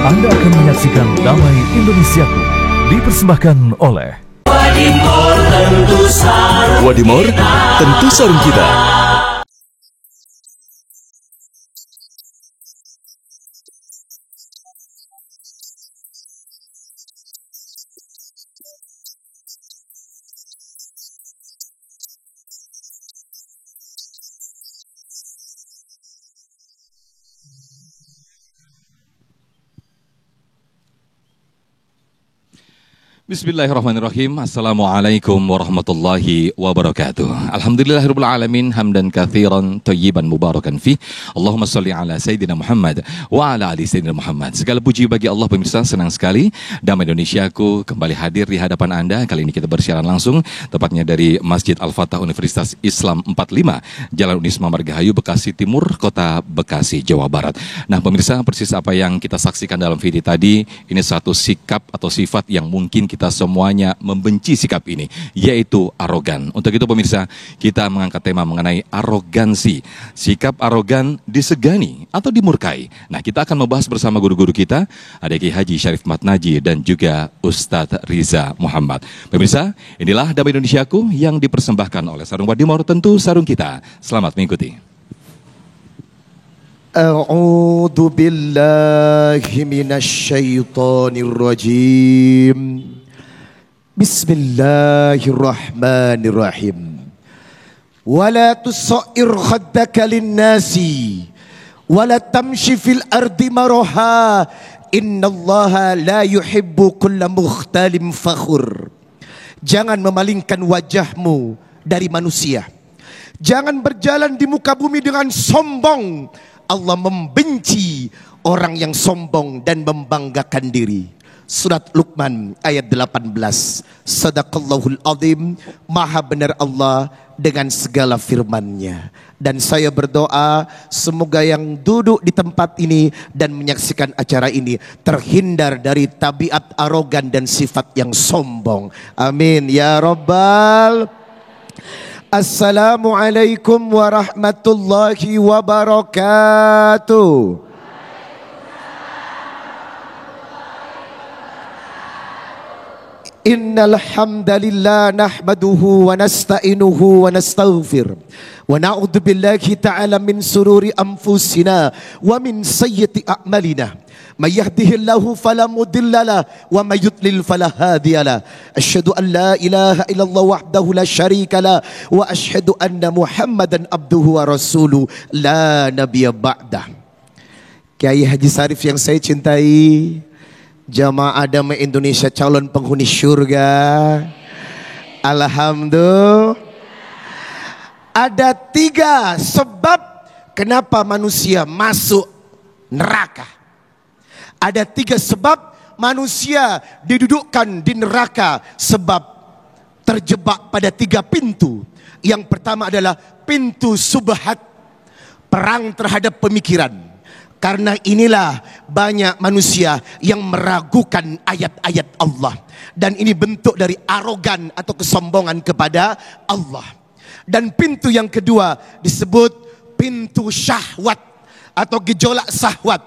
Anda akan menyaksikan Damai Indonesiaku dipersembahkan oleh Wadimor tentu sarung kita. Bismillahirrahmanirrahim. Assalamualaikum warahmatullahi wabarakatuh. Alhamdulillahirabbil alamin hamdan katsiran thayyiban mubarakan fi. Allahumma shalli ala sayidina Muhammad wa ala ali sayidina Muhammad. Segala puji bagi Allah. Pemirsa, senang sekali Damai Indonesiaku kembali hadir di hadapan Anda. Kali ini kita bersiaran langsung tepatnya dari Masjid Al-Fatah Universitas Islam 45, Jalan Unisma Margahayu, Bekasi Timur, Kota Bekasi, Jawa Barat. Nah, pemirsa, persis apa yang kita saksikan dalam video tadi, ini satu sikap atau sifat yang mungkin kita semuanya membenci sikap ini, yaitu arogan. Untuk itu pemirsa, kita mengangkat tema mengenai arogansi. Sikap arogan disegani atau dimurkai. Nah, kita akan membahas bersama guru-guru kita, ada Kiai Haji Syarif Matnaji dan juga Ustadz Riza Muhammad. Pemirsa, inilah Damai Indonesiaku yang dipersembahkan oleh Sarung Wadimor, tentu sarung kita. Selamat mengikuti. A'udzu billahi minasy syaithanir rajim. Bismillahirrahmanirrahim. Wala tusair khaddaka linnasi wala tamshi fil ardi maraha innallaha la yuhibbu kulla mukhtalin fakhur. Jangan memalingkan wajahmu dari manusia. Jangan berjalan di muka bumi dengan sombong. Allah membenci orang yang sombong dan membanggakan diri. Surat Luqman ayat 18. Sadaqallahul azim. Maha benar Allah dengan segala firman-Nya. Dan saya berdoa semoga yang duduk di tempat ini dan menyaksikan acara ini terhindar dari tabiat arogan dan sifat yang sombong. Amin ya rabbal. Assalamualaikum warahmatullahi wabarakatuh. Innal hamdalillah nahmaduhu wa nasta'inuhu wa nastaghfir wa na'udzu billahi ta'ala min sururi anfusina wa min sayyiati a'malina. May yahdihillahu fala mudilla lahu wa may yudlil fala hadiya lahu. Asyhadu an la ilaha illallah wahdahu la syarika lahu wa asyhadu anna Muhammadan abduhu wa rasuluhu la nabiyya ba'dah. Kiai Haji Syarif yang saya cintai, Jamaah Damai Indonesia calon penghuni surga. Alhamdulillah. Ada 3 sebab kenapa manusia masuk neraka. Ada 3 sebab manusia didudukkan di neraka, sebab terjebak pada 3 pintu. Yang pertama adalah pintu subhat, perang terhadap pemikiran. Karena inilah banyak manusia yang meragukan ayat-ayat Allah. Dan ini bentuk dari arogan atau kesombongan kepada Allah. Dan pintu yang kedua disebut pintu syahwat atau gejolak syahwat.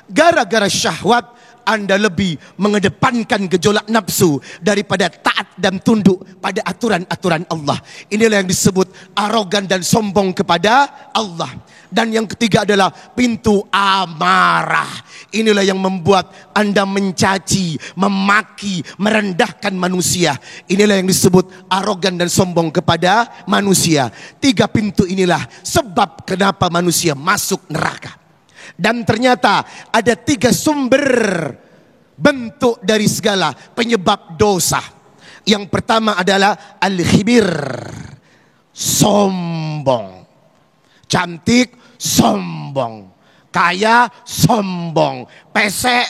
Gara-gara syahwat Anda lebih mengedepankan gejolak nafsu daripada taat dan tunduk pada aturan-aturan Allah. Inilah yang disebut arogan dan sombong kepada Allah. Dan yang ketiga adalah pintu amarah. Inilah yang membuat Anda mencaci, memaki, merendahkan manusia. Inilah yang disebut arogan dan sombong kepada manusia. 3 pintu inilah sebab kenapa manusia masuk neraka. Dan ternyata ada 3 sumber bentuk dari segala penyebab dosa. Yang pertama adalah al-khibir, sombong. Cantik, sombong. Kaya, sombong. Pesek.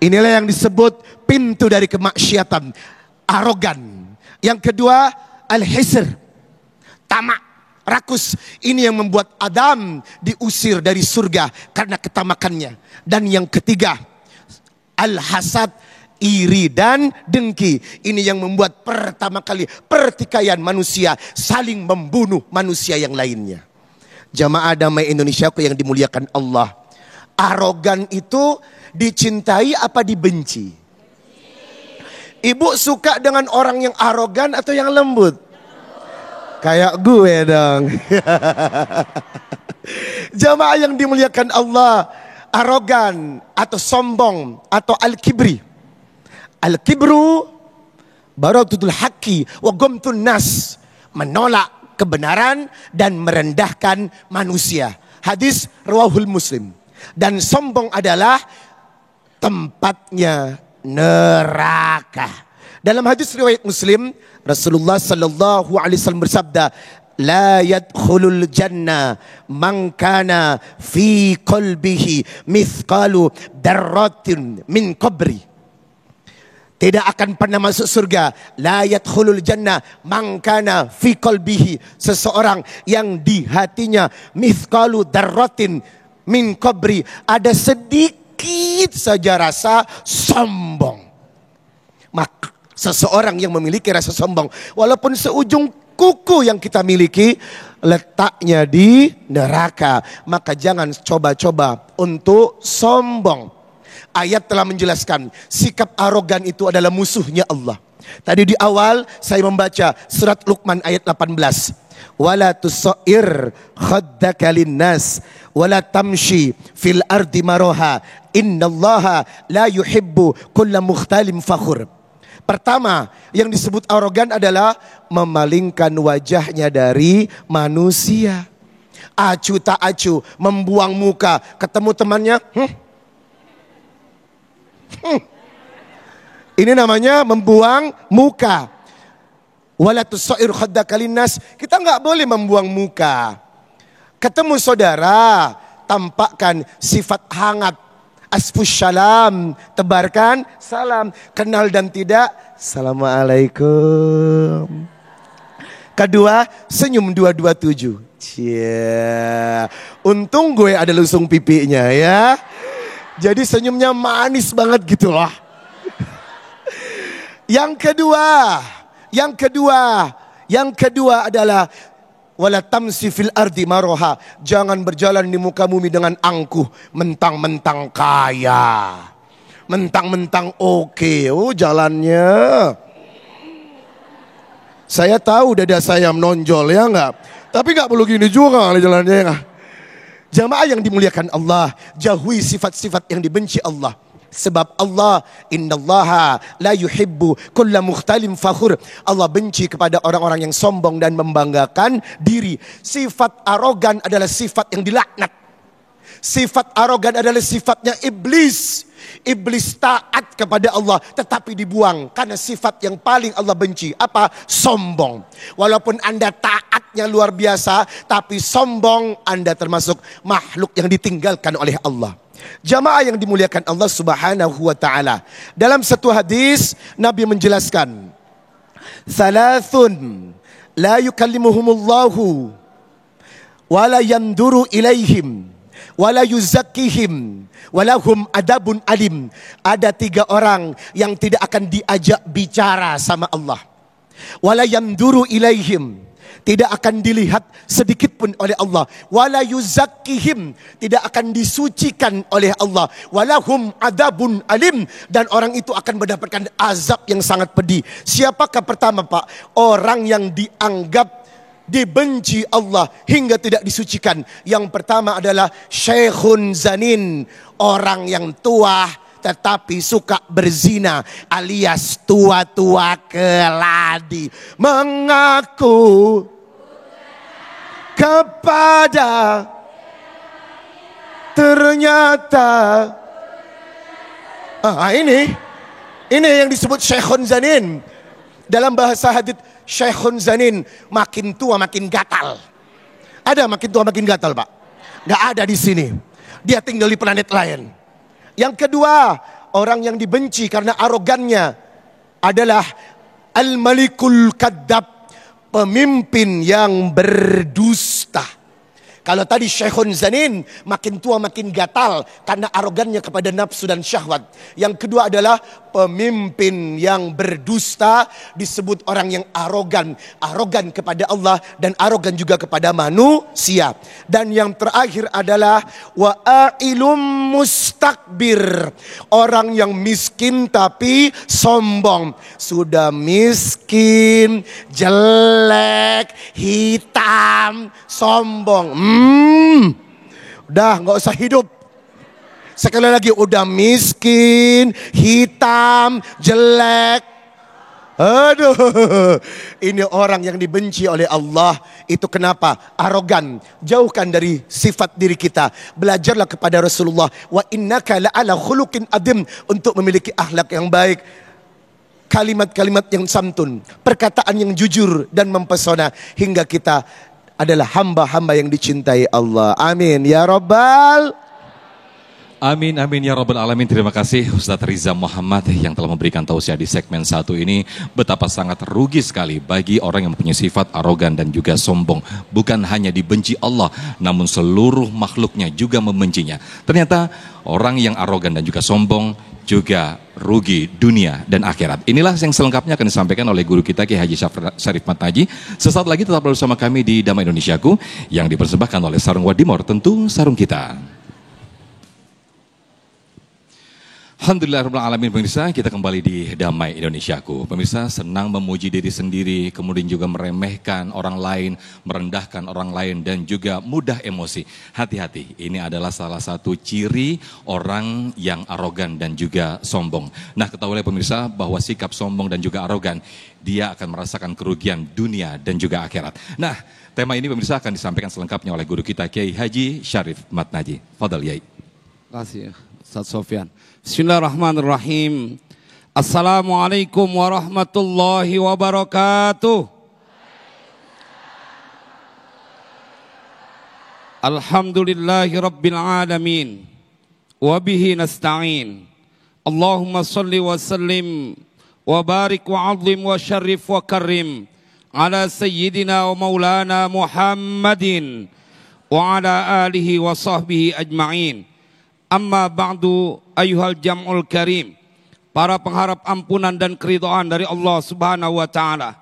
Inilah yang disebut pintu dari kemaksiatan, arogan. Yang kedua, al-hisr, tamak, rakus. Ini yang membuat Adam diusir dari surga karena ketamakannya. Dan yang ketiga, al-hasad, iri dan dengki. Ini yang membuat pertama kali pertikaian manusia saling membunuh manusia yang lainnya. Jamaah Damai Indonesia yang dimuliakan Allah, Arogan itu dicintai apa dibenci? Ibu suka dengan orang yang arogan atau yang lembut? Kayak gue dong. Jamaah yang dimuliakan Allah, arogan atau sombong atau al-kibri. Al-kibru baratutul haqqi wa ghamtun nas, menolak kebenaran dan merendahkan manusia. Hadis rawahul Muslim. Dan sombong adalah tempatnya neraka. Dalam hadis riwayat Muslim, Rasulullah sallallahu alaihi wasallam bersabda, "La yadkhulul jannah man kana fi qalbihi mithqalu darratin min qabri." Tidak akan pernah masuk surga. La yadkhulul jannah man kana fi qalbihi, seseorang yang di hatinya mithqalu darratin min qabri, ada sedikit saja rasa sombong. Maka seseorang yang memiliki rasa sombong, walaupun seujung kuku yang kita miliki, letaknya di neraka. Maka jangan coba-coba untuk sombong. Ayat telah menjelaskan sikap arogan itu adalah musuhnya Allah. Tadi di awal saya membaca surat Luqman ayat 18. Wala tusair khaddaka linnas wala tamshi fil ardi maraha innallaha la yuhibbu kulla mukhtalin fakhur. Pertama yang disebut arogan adalah memalingkan wajahnya dari manusia. Acu tak acu, membuang muka, ketemu temannya, Ini namanya membuang muka. Wala tusair khaddaka linnas, kita enggak boleh membuang muka. Ketemu saudara, tampakkan sifat hangat. Asfus salam, tebarkan salam. Kenal dan tidak, assalamualaikum. Kedua, senyum 227. Cia. Untung gue ada lusung pipinya ya. Jadi senyumnya manis banget gitu loh. Yang kedua adalah wala tamsi fil ardi maroha, jangan berjalan di muka bumi dengan angkuh, mentang-mentang kaya, mentang-mentang oke. Oh jalannya, saya tahu dada saya menonjol ya enggak, tapi enggak perlu gini juga jalannya ya enggak. Jamaah yang dimuliakan Allah, jauhi sifat-sifat yang dibenci Allah. Sebab Allah, innallaha la yuhibbu kulla mukhtalin fakhur. Allah benci kepada orang-orang yang sombong dan membanggakan diri. Sifat arogan adalah sifat yang dilaknat. Sifat arogan adalah sifatnya iblis. Iblis taat kepada Allah tetapi dibuang karena sifat yang paling Allah benci. Apa? Sombong. Walaupun Anda taatnya luar biasa, tapi sombong, Anda termasuk makhluk yang ditinggalkan oleh Allah. Jamaah yang dimuliakan Allah subhanahu wa ta'ala, dalam satu hadis Nabi menjelaskan, Thalathun la yukallimuhumullahu wala yanduru ilaihim wala yuzakkihim walahum adabun alim. Ada 3 orang yang tidak akan diajak bicara sama Allah. Wala yanduru ilaihim, tidak akan dilihat sedikit pun oleh Allah. Wala yuzakkihim, tidak akan disucikan oleh Allah. Walahum adabun alim, dan orang itu akan mendapatkan azab yang sangat pedih. Siapakah pertama Pak? Orang yang dianggap dibenci Allah hingga tidak disucikan. Yang pertama adalah syekhun zanin, orang yang tua tetapi suka berzina, alias tua-tua keladi, mengaku kepada ternyata ini yang disebut syekhun zanin. Dalam bahasa hadits, syekhun zanin makin tua makin gatal. Ada makin tua makin gatal Pak? Gak ada di sini. Dia tinggal di planet lain. Yang kedua, orang yang dibenci karena arogannya adalah al-malikul kadzab, pemimpin yang berdusta. Kalau tadi syekhun zanin makin tua makin gatal karena arogannya kepada nafsu dan syahwat. Yang kedua adalah Pemimpin yang berdusta disebut orang yang arogan. Arogan kepada Allah dan arogan juga kepada manusia. Dan yang terakhir adalah wa'ilum mustakbir. Orang yang miskin tapi sombong. Sudah miskin, jelek, hitam, sombong. Udah gak usah hidup. Sekali lagi, udah miskin, hitam, jelek. Aduh, ini orang yang dibenci oleh Allah. Itu kenapa? Arogan. Jauhkan dari sifat diri kita. Belajarlah kepada Rasulullah. Wa innaka la'ala khuluqin adim. Untuk memiliki akhlak yang baik. Kalimat-kalimat yang santun. Perkataan yang jujur dan mempesona. Hingga kita adalah hamba-hamba yang dicintai Allah. Amin. Ya Rabbal. Amin, amin ya Rabbal Alamin. Terima kasih Ustadz Riza Muhammad yang telah memberikan tausiah di segmen 1 ini. Betapa sangat rugi sekali bagi orang yang mempunyai sifat arogan dan juga sombong. Bukan hanya dibenci Allah, namun seluruh makhluknya juga membencinya. Ternyata orang yang arogan dan juga sombong juga rugi dunia dan akhirat. Inilah yang selengkapnya akan disampaikan oleh guru kita Kiai Haji Syarif Matnaji. Sesaat lagi tetap bersama kami di Damai Indonesiaku yang dipersembahkan oleh Sarung Wadimor, tentu sarung kita. Alhamdulillahirrahmanirrahim. Pemirsa, kita kembali di Damai Indonesiaku. Pemirsa, senang memuji diri sendiri, kemudian juga meremehkan orang lain, merendahkan orang lain, dan juga mudah emosi. Hati-hati, ini adalah salah satu ciri orang yang arogan dan juga sombong. Nah, ketahuilah pemirsa bahwa sikap sombong dan juga arogan, dia akan merasakan kerugian dunia dan juga akhirat. Nah, tema ini pemirsa akan disampaikan selengkapnya oleh guru kita Kiai Haji Syarif Matnaji. Fadal Yai. Terima kasih Ustaz Sofyan. Bismillahirrahmanirrahim. Assalamualaikum warahmatullahi wabarakatuh. Alhamdulillahi rabbil alamin. Wabihi nasta'in. Allahumma salli wa sallim wa barik wa azim wa syarif wa karim ala sayyidina wa maulana Muhammadin wa ala alihi wa sahbihi ajma'in. Amma ba'du ayyuhal jam'ul karim. Para pengharap ampunan dan keridhaan dari Allah Subhanahu wa ta'ala.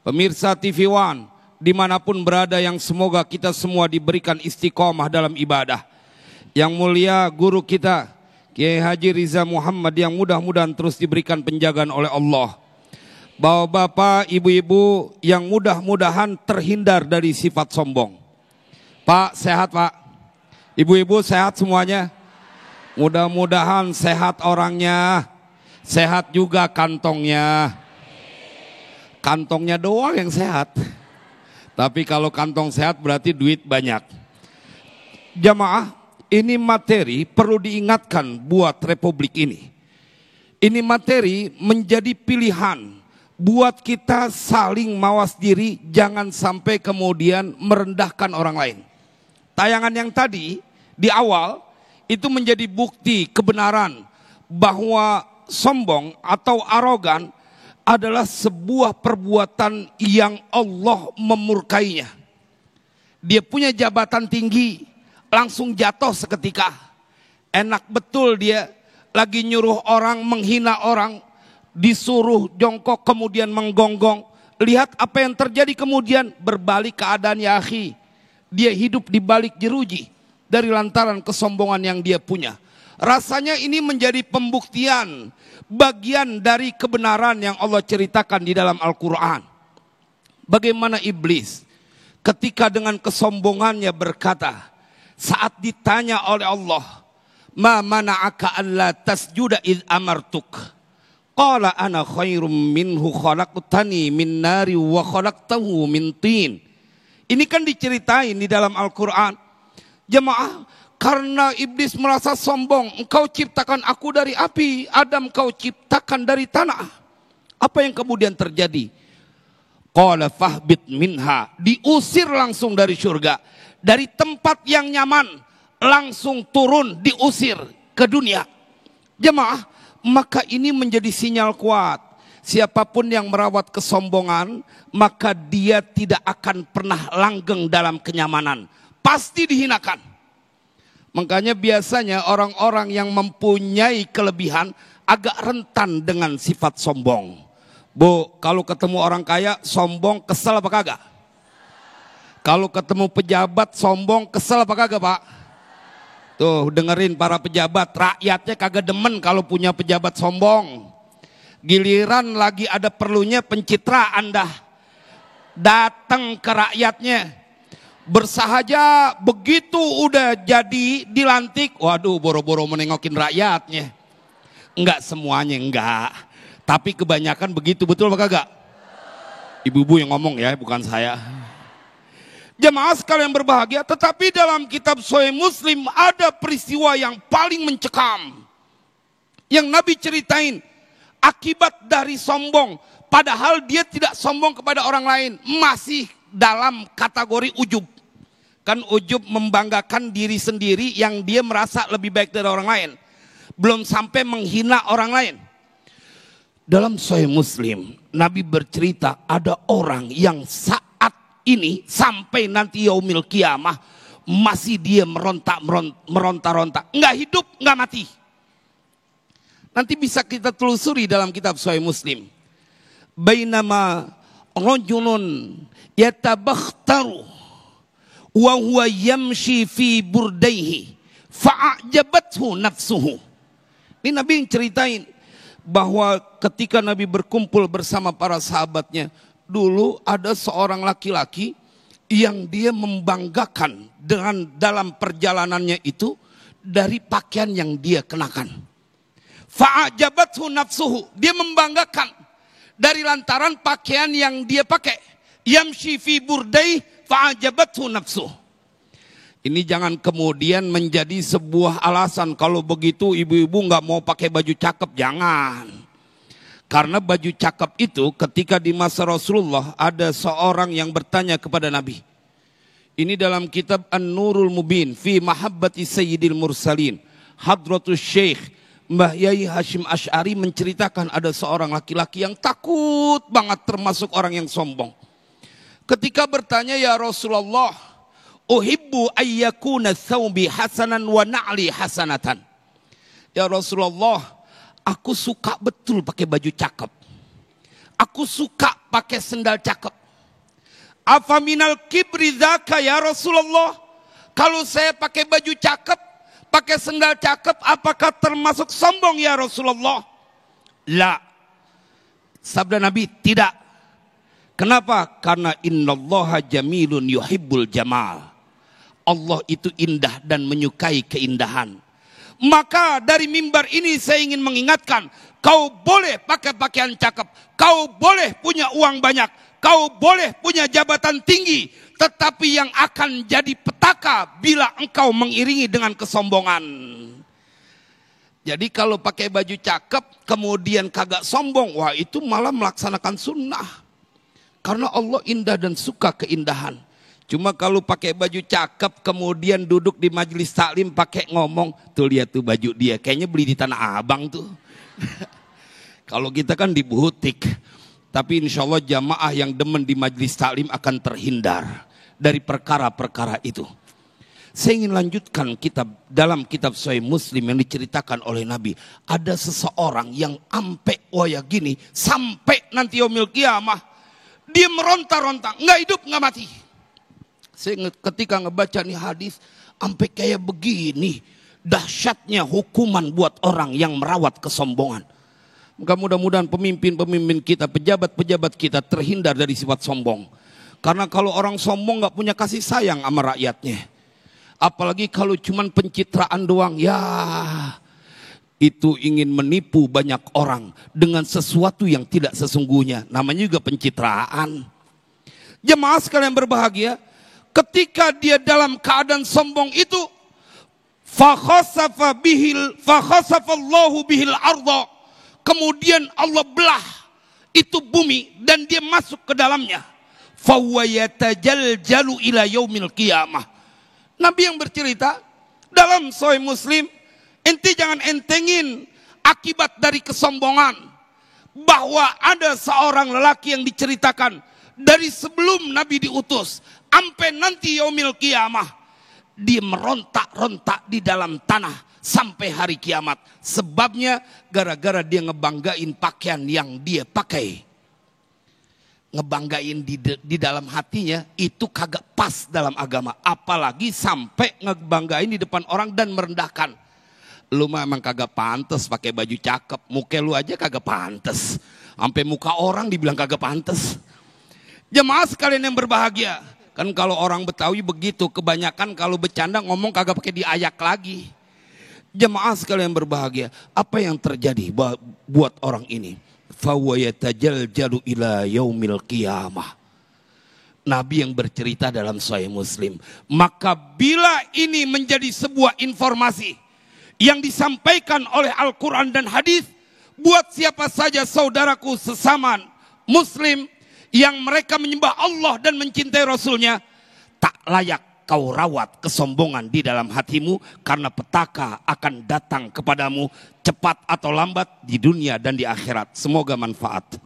Pemirsa TV One dimanapun berada, yang semoga kita semua diberikan istiqomah dalam ibadah. Yang mulia guru kita Kiai Haji Riza Muhammad yang mudah-mudahan terus diberikan penjagaan oleh Allah. Bapak-bapak, ibu-ibu yang mudah-mudahan terhindar dari sifat sombong. Pak, sehat Pak? Ibu-ibu sehat semuanya? Mudah-mudahan sehat orangnya, sehat juga kantongnya. Kantongnya doang yang sehat. Tapi kalau kantong sehat berarti duit banyak. Jamaah, ini materi perlu diingatkan buat republik ini. Ini materi menjadi pilihan buat kita saling mawas diri, jangan sampai kemudian merendahkan orang lain. Tayangan yang tadi di awal itu menjadi bukti kebenaran bahwa sombong atau arogan adalah sebuah perbuatan yang Allah memurkainya. Dia punya jabatan tinggi, langsung jatuh seketika. Enak betul dia lagi nyuruh orang, menghina orang, disuruh jongkok kemudian menggonggong. Lihat apa yang terjadi kemudian, berbalik keadaan ya akhi. Dia hidup di balik jeruji dari lantaran kesombongan yang dia punya. Rasanya ini menjadi pembuktian bagian dari kebenaran yang Allah ceritakan di dalam Al-Quran. Bagaimana iblis ketika dengan kesombongannya berkata, saat ditanya oleh Allah, ma mana'aka alla tasjuda id amartuk, qala ana khairum minhu khalaqtani min nari wa khalaqtahu min tin. Ini kan diceritain di dalam Al-Quran. Jemaah, karena iblis merasa sombong, engkau ciptakan aku dari api, Adam kau ciptakan dari tanah. Apa yang kemudian terjadi? Qala fahbit minha, diusir langsung dari surga. Dari tempat yang nyaman, langsung turun, diusir ke dunia. Jemaah, maka ini menjadi sinyal kuat. Siapapun yang merawat kesombongan, maka dia tidak akan pernah langgeng dalam kenyamanan. Pasti dihinakan. Makanya biasanya orang-orang yang mempunyai kelebihan agak rentan dengan sifat sombong. Bu, kalau ketemu orang kaya sombong kesel apa kagak? Kalau ketemu pejabat sombong kesel apa kagak, Pak? Tuh dengerin para pejabat, rakyatnya kagak demen kalau punya pejabat sombong. Giliran lagi ada perlunya pencitraan dah, datang ke rakyatnya. Bersahaja begitu udah jadi dilantik, waduh boro-boro menengokin rakyatnya. Enggak semuanya enggak, tapi kebanyakan begitu, betul apa kagak? Ibu-ibu yang ngomong ya, bukan saya. Jemaah sekalian berbahagia, tetapi dalam kitab Sahih Muslim ada peristiwa yang paling mencekam. Yang Nabi ceritain akibat dari sombong. Padahal dia tidak sombong kepada orang lain. Masih dalam kategori ujub. Kan ujub membanggakan diri sendiri yang dia merasa lebih baik dari orang lain. Belum sampai menghina orang lain. Dalam Sahih Muslim, Nabi bercerita ada orang yang saat ini sampai nanti yaumil kiamah masih dia meronta-ronta, enggak hidup, enggak mati. Nanti bisa kita telusuri dalam kitab Sahih Muslim. Bainama rajulun yatabakhtaru wa huwa yamshi fi burdaihi fa'ajabathu nafsuhu. Ini Nabi yang ceritain bahwa ketika Nabi berkumpul bersama para sahabatnya, dulu ada seorang laki-laki yang dia membanggakan dengan dalam perjalanannya itu dari pakaian yang dia kenakan. Fa'ajabathu nafsuhu, dia membanggakan dari lantaran pakaian yang dia pakai. Yamshi fi burdai fa'ajabathu nafsuhu. Ini jangan kemudian menjadi sebuah alasan kalau begitu ibu-ibu nggak mau pakai baju cakep, jangan. Karena baju cakep itu ketika di masa Rasulullah ada seorang yang bertanya kepada Nabi. Ini dalam kitab An-Nurul Mubin fi Mahabbati Sayyidil Mursalin. Hadratus Syekh Mbah Yai Hashim Asy'ari menceritakan ada seorang laki-laki yang takut banget termasuk orang yang sombong. Ketika bertanya, ya Rasulullah, uhibbu ayyakuna thawbi hasanan wa na'li hasanatan. Ya Rasulullah, aku suka betul pakai baju cakep. Aku suka pakai sendal cakep. Afaminal kibri dzaka ya Rasulullah. Kalau saya pakai baju cakep, pakai sendal cakep, apakah termasuk sombong ya Rasulullah? La. Sabda Nabi, tidak. Kenapa? Karena innallaha jamilun yuhibbul jamal. Allah itu indah dan menyukai keindahan. Maka dari mimbar ini saya ingin mengingatkan, kau boleh pakai pakaian cakep, kau boleh punya uang banyak, kau boleh punya jabatan tinggi, tetapi yang akan jadi petaka bila engkau mengiringi dengan kesombongan. Jadi kalau pakai baju cakep kemudian kagak sombong, wah itu malah melaksanakan sunnah. Karena Allah indah dan suka keindahan. Cuma kalau pakai baju cakep kemudian duduk di majelis taklim pakai ngomong, tuh lihat tuh baju dia, kayaknya beli di Tanah Abang tuh. Kalau kita kan di butik. Tapi insya Allah jamaah yang demen di majelis taklim akan terhindar dari perkara-perkara itu. Saya ingin lanjutkan dalam kitab Sahih Muslim yang diceritakan oleh Nabi. Ada seseorang yang ampe waya gini, sampai nanti yaumil kiamah dia meronta-ronta, nggak hidup nggak mati. Saya ketika ngebaca nih hadis, sampai kayak begini dahsyatnya hukuman buat orang yang merawat kesombongan. Maka mudah-mudahan pemimpin-pemimpin kita, pejabat-pejabat kita terhindar dari sifat sombong. Karena kalau orang sombong nggak punya kasih sayang sama rakyatnya. Apalagi kalau cuman pencitraan doang, ya itu ingin menipu banyak orang dengan sesuatu yang tidak sesungguhnya. Namanya juga pencitraan. Jemaah sekalian berbahagia, ketika dia dalam keadaan sombong itu, fakhasafallahu bihil arda, kemudian Allah belah itu bumi dan dia masuk ke dalamnya. Fahuwa yatajaljalu ila yaumil qiyamah. Nabi yang bercerita dalam Sahih Muslim, ente jangan entengin akibat dari kesombongan. Bahwa ada seorang lelaki yang diceritakan dari sebelum Nabi diutus sampai nanti yaumil qiyamah, dia merontak-rontak di dalam tanah sampai hari kiamat. Sebabnya gara-gara dia ngebanggain pakaian yang dia pakai. Ngebanggain di dalam hatinya itu kagak pas dalam agama. Apalagi sampai ngebanggain di depan orang dan merendahkan. Lu mah emang kagak pantes pakai baju cakep. Muka lu aja kagak pantes. Sampai muka orang dibilang kagak pantes. Jemaah sekalian yang berbahagia. Kan kalau orang Betawi begitu, kebanyakan kalau bercanda ngomong kagak pakai diayak lagi. Jemaah sekalian berbahagia, apa yang terjadi buat orang ini? Fawa yatajaljalu ila yaumil qiyamah. Nabi yang bercerita dalam Sahih Muslim. Maka bila ini menjadi sebuah informasi yang disampaikan oleh Al-Quran dan hadis, buat siapa saja saudaraku sesama Muslim yang mereka menyembah Allah dan mencintai Rasulnya, tak layak kau rawat kesombongan di dalam hatimu, karena petaka akan datang kepadamu cepat atau lambat di dunia dan di akhirat. Semoga manfaat.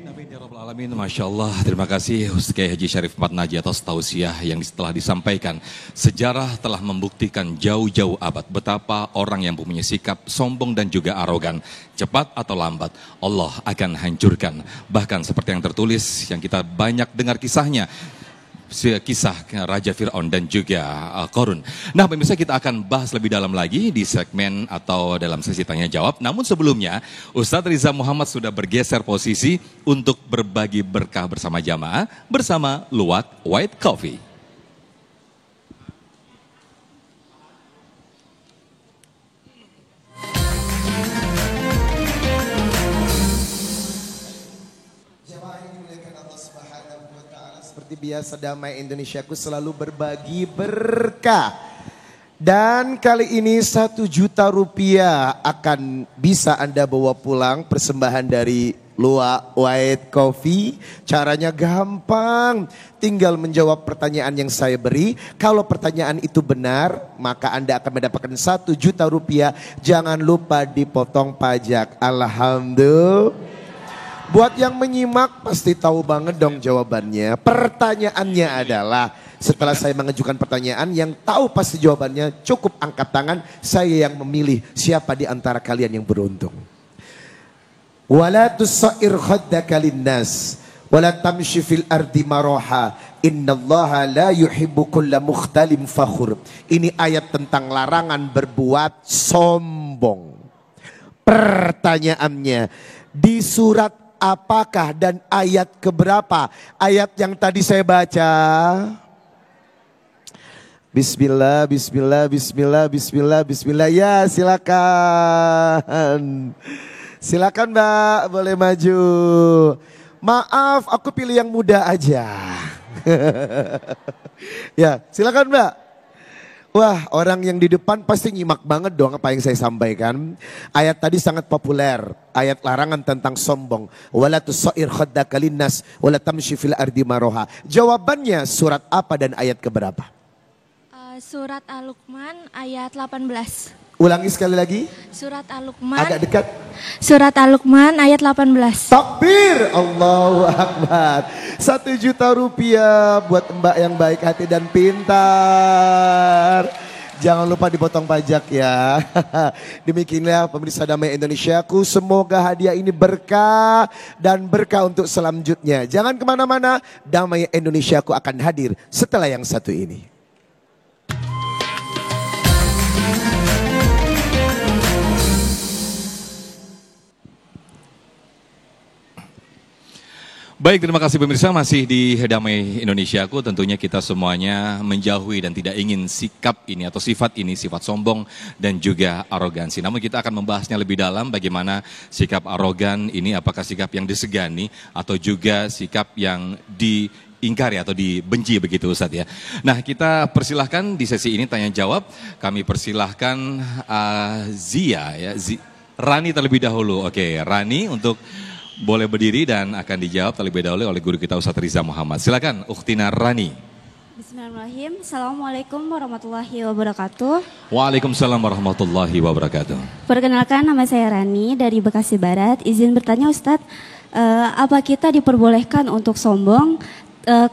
Amin ya rabbal alamin. Masya Allah, terima kasih Ustaz Kiai Haji Syarif Ahmad Naji atas tausiah yang telah disampaikan. Sejarah telah membuktikan jauh-jauh abad betapa orang yang mempunyai sikap sombong dan juga arogan, cepat atau lambat Allah akan hancurkan. Bahkan seperti yang tertulis, yang kita banyak dengar kisahnya, kisah Raja Fir'aun dan juga Qarun. Nah pemirsa, kita akan bahas lebih dalam lagi di segmen atau dalam sesi tanya jawab. Namun sebelumnya Ustadz Riza Muhammad sudah bergeser posisi untuk berbagi berkah bersama jamaah bersama Luwak White Coffee. Seperti biasa Damai Indonesiaku selalu berbagi berkah. Dan kali ini 1 juta rupiah akan bisa Anda bawa pulang, persembahan dari Luwak White Coffee. Caranya gampang, tinggal menjawab pertanyaan yang saya beri. Kalau pertanyaan itu benar, maka Anda akan mendapatkan 1 juta rupiah. Jangan lupa dipotong pajak. Alhamdulillah. Buat yang menyimak pasti tahu banget dong jawabannya. Pertanyaannya adalah, setelah saya mengajukan pertanyaan, yang tahu pasti jawabannya cukup angkat tangan. Saya yang memilih siapa di antara kalian yang beruntung. Wala tusair khaddaka linnas wala tamshi fil ardi maraha innallaha la yuhibbu kulla mukhtalin fakhur. Ini ayat tentang larangan berbuat sombong. Pertanyaannya, di surat apakah dan ayat keberapa? Ayat yang tadi saya baca. Bismillah, bismillah, bismillah, bismillah, bismillah. Ya silakan. Silakan Mbak, boleh maju. Maaf, aku pilih yang muda aja. Ya, silakan Mbak. Wah, orang yang di depan pasti nyimak banget dong apa yang saya sampaikan. Ayat tadi sangat populer. Ayat larangan tentang sombong. Wala tusair khaddaka linnas wala tamshi fil ardi maraha. Jawabannya surat apa dan ayat keberapa? Surat Al-Luqman ayat 18. Ulangi sekali lagi. Surat Al-Luqman. Agak dekat. Surat Al-Luqman ayat 18. Takbir, Allahu Akbar. 1 juta rupiah buat Mbak yang baik hati dan pintar. Jangan lupa dipotong pajak ya. Demikianlah pemirsa Damai Indonesiaku. Semoga hadiah ini berkah dan berkah untuk selanjutnya. Jangan kemana-mana. Damai Indonesiaku akan hadir setelah yang satu ini. Baik, terima kasih pemirsa, masih di Damai Indonesiaku. Tentunya kita semuanya menjauhi dan tidak ingin sikap ini atau sifat ini, sifat sombong dan juga arogansi. Namun kita akan membahasnya lebih dalam, bagaimana sikap arogan ini, apakah sikap yang disegani atau juga sikap yang diingkari atau dibenci begitu Ustadz ya. Nah, kita persilahkan di sesi ini tanya jawab. Kami persilahkan Zia ya, Rani terlebih dahulu. Oke, Rani untuk boleh berdiri dan akan dijawab terlebih dahulu oleh guru kita Ustadz Riza Muhammad. Silakan Ukhtina Rani. Bismillahirrahmanirrahim. Assalamualaikum warahmatullahi wabarakatuh. Waalaikumsalam warahmatullahi wabarakatuh. Perkenalkan, nama saya Rani dari Bekasi Barat. Izin bertanya Ustadz, apa kita diperbolehkan untuk sombong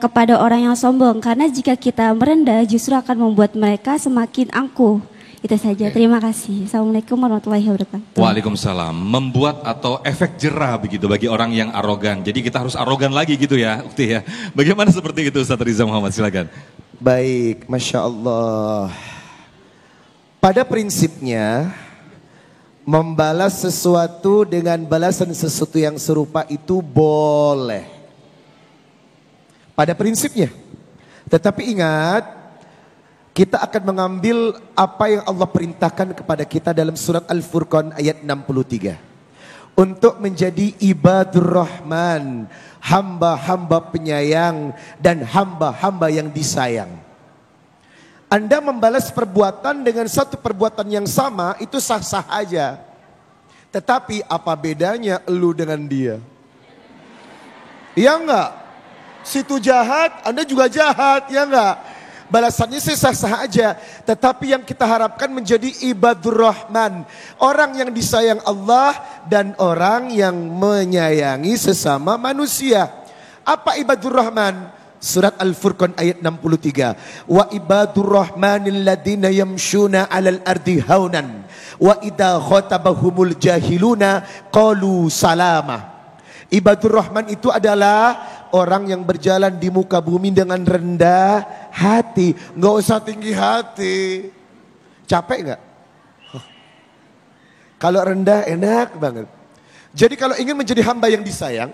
kepada orang yang sombong? Karena jika kita merendah justru akan membuat mereka semakin angkuh. Itu saja. Terima kasih. Assalamualaikum warahmatullahi wabarakatuh. Waalaikumsalam. Membuat atau efek jerah begitu bagi orang yang arogan. Jadi kita harus arogan lagi gitu ya, Ukti ya. Bagaimana seperti itu Ustaz Riza Muhammad, silakan. Baik, Masya Allah. Pada prinsipnya, membalas sesuatu dengan balasan sesuatu yang serupa itu boleh. Pada prinsipnya. Tetapi ingat, kita akan mengambil apa yang Allah perintahkan kepada kita dalam surat Al-Furqan ayat 63. Untuk menjadi ibadur rahman, hamba-hamba penyayang dan hamba-hamba yang disayang. Anda membalas perbuatan dengan satu perbuatan yang sama, itu sah-sah aja. Tetapi apa bedanya elu dengan dia? Iya enggak? Situ jahat, Anda juga jahat, ya enggak? Balasannya sah-sah aja. Tetapi yang kita harapkan menjadi ibadur rahman. Orang yang disayang Allah dan orang yang menyayangi sesama manusia. Apa ibadur rahman? Surat Al-Furqan ayat 63. Wa ibadur rahmanil ladina yamshuna alal ardi haunan. Wa idha khotabahumul jahiluna qalu salama. Ibadur rahman itu adalah orang yang berjalan di muka bumi dengan rendah hati. Nggak usah tinggi hati. Capek nggak? Kalau rendah enak banget. Jadi kalau ingin menjadi hamba yang disayang,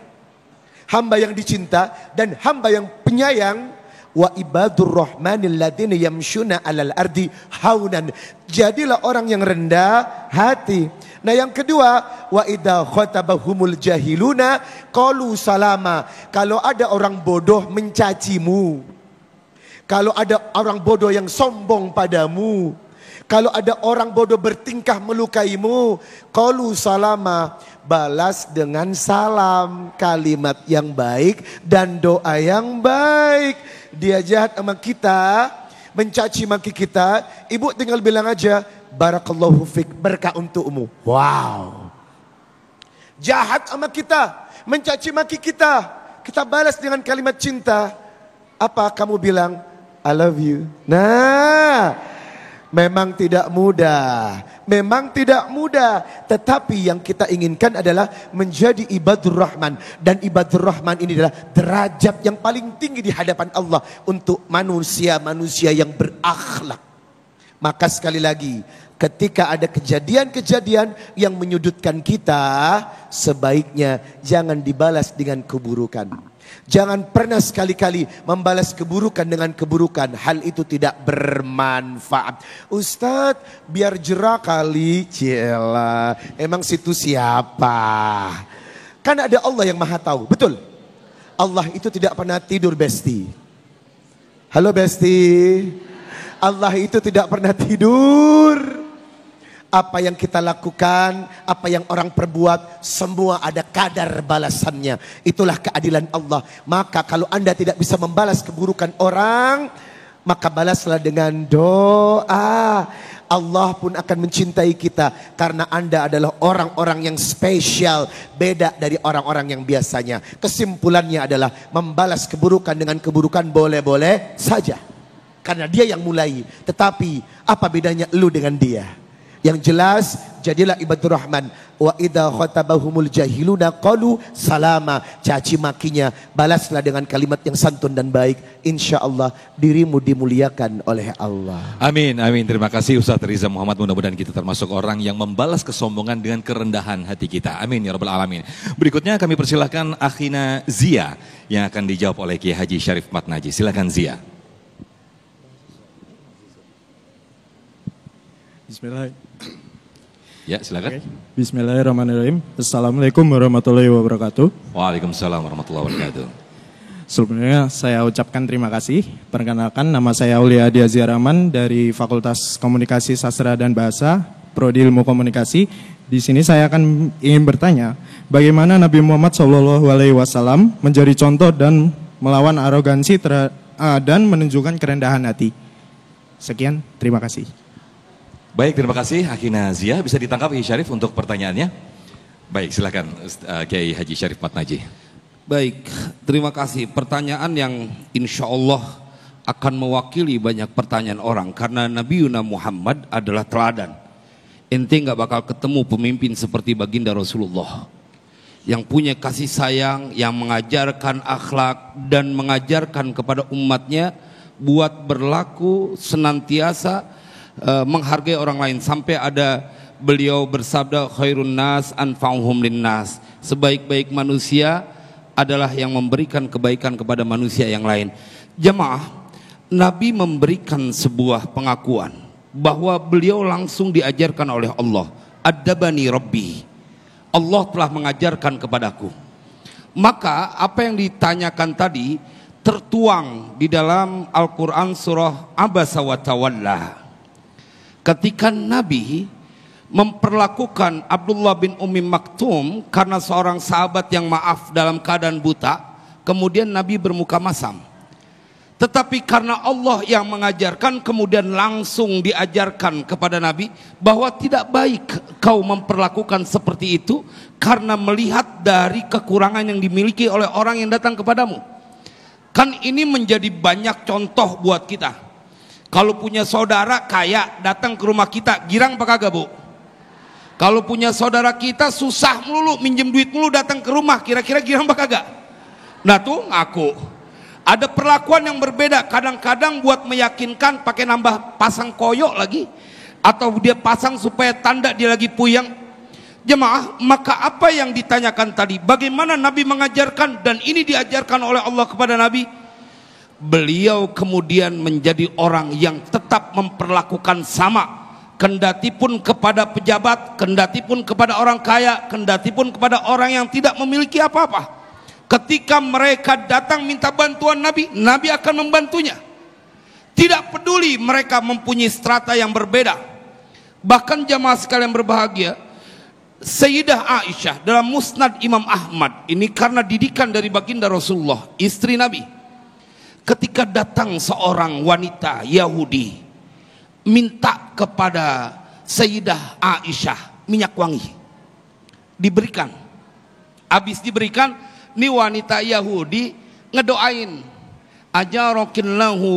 hamba yang dicinta, dan hamba yang penyayang, wa ibadur rahmanil ladina yamshuna alal ardi haunan. Jadilah orang yang rendah hati. Nah yang kedua, wa idha khotabahumul jahiluna qalu salama. Kalau ada orang bodoh mencacimu, kalau ada orang bodoh yang sombong padamu, kalau ada orang bodoh bertingkah melukaimu, qalu salama, balas dengan salam, kalimat yang baik dan doa yang baik. Dia jahat sama kita, mencaci maki kita, ibu tinggal bilang aja, barakallahu fik, berkah untukmu. Wow. Jahat sama kita, mencaci maki kita, kita balas dengan kalimat cinta. Apa kamu bilang? I love you. Nah, memang tidak mudah. Memang tidak mudah. Tetapi yang kita inginkan adalah menjadi ibadur rahman. Dan ibadur rahman ini adalah derajat yang paling tinggi di hadapan Allah untuk manusia-manusia yang berakhlak. Maka sekali lagi, ketika ada kejadian-kejadian yang menyudutkan kita, sebaiknya jangan dibalas dengan keburukan. Jangan pernah sekali-kali membalas keburukan dengan keburukan. Hal itu tidak bermanfaat. Ustadz, biar jerah kali. Cielah, emang situ siapa? Kan ada Allah yang maha tahu. Betul? Allah itu tidak pernah tidur, Besti. Halo Besti. Allah itu tidak pernah tidur. Apa yang kita lakukan, apa yang orang perbuat, semua ada kadar balasannya. Itulah keadilan Allah. Maka kalau Anda tidak bisa membalas keburukan orang, maka balaslah dengan doa. Allah pun akan mencintai kita karena Anda adalah orang-orang yang spesial, beda dari orang-orang yang biasanya. Kesimpulannya adalah membalas keburukan dengan keburukan boleh-boleh saja. Karena dia yang mulai. Tetapi apa bedanya lu dengan dia? Yang jelas, jadilah ibadur rahman. Wa idha khotabahumul jahiluna qalu salama. Caci makinya, balaslah dengan kalimat yang santun dan baik. Insya Allah dirimu dimuliakan oleh Allah. Amin, amin. Terima kasih Ustaz Riza Muhammad. Mudah-mudahan kita termasuk orang yang membalas kesombongan dengan kerendahan hati kita. Amin ya rabbal alamin. Berikutnya kami persilahkan Akhina Zia yang akan dijawab oleh Kiai Haji Syarif Matnaji. Silakan Zia. Bismillah. Ya, silakan. Bismillahirrahmanirrahim. Assalamualaikum warahmatullahi wabarakatuh. Waalaikumsalam warahmatullahi wabarakatuh. Sebelumnya saya ucapkan terima kasih. Perkenalkan, nama saya Aulia Adi Aziaraman dari Fakultas Komunikasi Sastra dan Bahasa, Prodi Ilmu Komunikasi. Di sini saya akan ingin bertanya, bagaimana Nabi Muhammad SAW menjadi contoh dan melawan arogansi dan menunjukkan kerendahan hati. Sekian, terima kasih. Baik, terima kasih Akhina Zia. Bisa ditangkap Kiai Syarif untuk pertanyaannya? Baik, silakan Kiai Haji Syarif Matnaji. Baik, terima kasih. Pertanyaan yang insya Allah akan mewakili banyak pertanyaan orang karena Nabi Muhammad adalah teladan. Ente nggak bakal ketemu pemimpin seperti baginda Rasulullah yang punya kasih sayang, yang mengajarkan akhlak dan mengajarkan kepada umatnya buat berlaku senantiasa menghargai orang lain. Sampai ada beliau bersabda, khairun nas anfa'uhum linnas, sebaik-baik manusia adalah yang memberikan kebaikan kepada manusia yang lain. Jemaah, Nabi memberikan sebuah pengakuan bahwa beliau langsung diajarkan oleh Allah. Adabani Rabbi, Allah telah mengajarkan kepadaku. Maka apa yang ditanyakan tadi tertuang di dalam Al-Quran surah Abasa wa Tawalla. Ketika Nabi memperlakukan Abdullah bin Ummi Maktum karena seorang sahabat yang maaf dalam keadaan buta, kemudian Nabi bermuka masam. Tetapi karena Allah yang mengajarkan, kemudian langsung diajarkan kepada Nabi bahwa tidak baik kau memperlakukan seperti itu karena melihat dari kekurangan yang dimiliki oleh orang yang datang kepadamu. Kan ini menjadi banyak contoh buat kita. Kalau punya saudara kaya datang ke rumah kita, girang apa kagak, Bu? Kalau punya saudara kita susah melulu, minjem duit melulu datang ke rumah, kira-kira girang apa kagak? Nah tuh ngaku. Ada perlakuan yang berbeda, kadang-kadang buat meyakinkan pakai nambah pasang koyok lagi, atau dia pasang supaya tanda dia lagi puyeng. Jemaah, maka apa yang ditanyakan tadi, bagaimana Nabi mengajarkan, dan ini diajarkan oleh Allah kepada Nabi. Beliau kemudian menjadi orang yang tetap memperlakukan sama, kendati pun kepada pejabat, kendati pun kepada orang kaya, kendati pun kepada orang yang tidak memiliki apa-apa. Ketika mereka datang minta bantuan Nabi, Nabi akan membantunya. Tidak peduli mereka mempunyai strata yang berbeda. Bahkan jamaah sekalian berbahagia, Sayyidah Aisyah dalam Musnad Imam Ahmad, ini karena didikan dari baginda Rasulullah, istri Nabi. Ketika datang seorang wanita Yahudi minta kepada Sayyidah Aisyah minyak wangi, diberikan. Habis diberikan, ini wanita Yahudi ngedoain, ajarokillahu